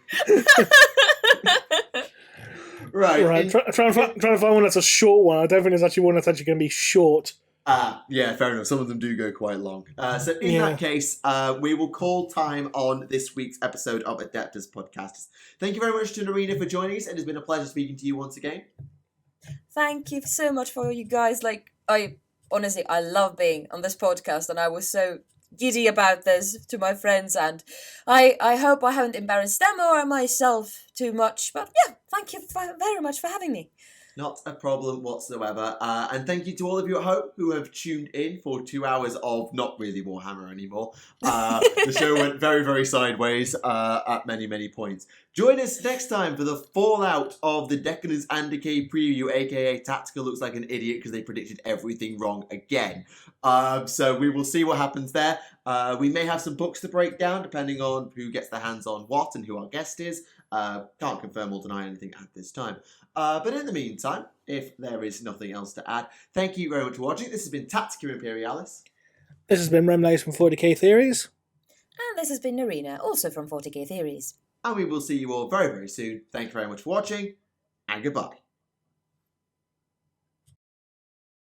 Right. Trying to find one that's a short one. I don't think there's actually one that's actually going to be short. Yeah, fair enough. Some of them do go quite long. So in that case, we will call time on this week's episode of Adeptus Podcastus. Thank you very much to Naerina for joining us. It has been a pleasure speaking to you once again. Thank you so much for you guys. I love being on this podcast, and I was so giddy about this to my friends, and I hope I haven't embarrassed them or myself too much. But yeah, thank you very much for having me. Not a problem whatsoever. And thank you to all of you at home who have tuned in for 2 hours of not really Warhammer anymore. The show went very, very sideways at many, many points. Join us next time for the fallout of the Decadence and Decay Preview, aka Tactica looks like an idiot because they predicted everything wrong again. So we will see what happens there. We may have some books to break down depending on who gets their hands on what and who our guest is. Can't confirm or deny anything at this time. But in the meantime, if there is nothing else to add, thank you very much for watching. This has been Tactica Imperialis. This has been Remleiz from 40k Theories. And this has been Naerina, also from 40k Theories. And we will see you all very, very soon. Thank you very much for watching, and goodbye.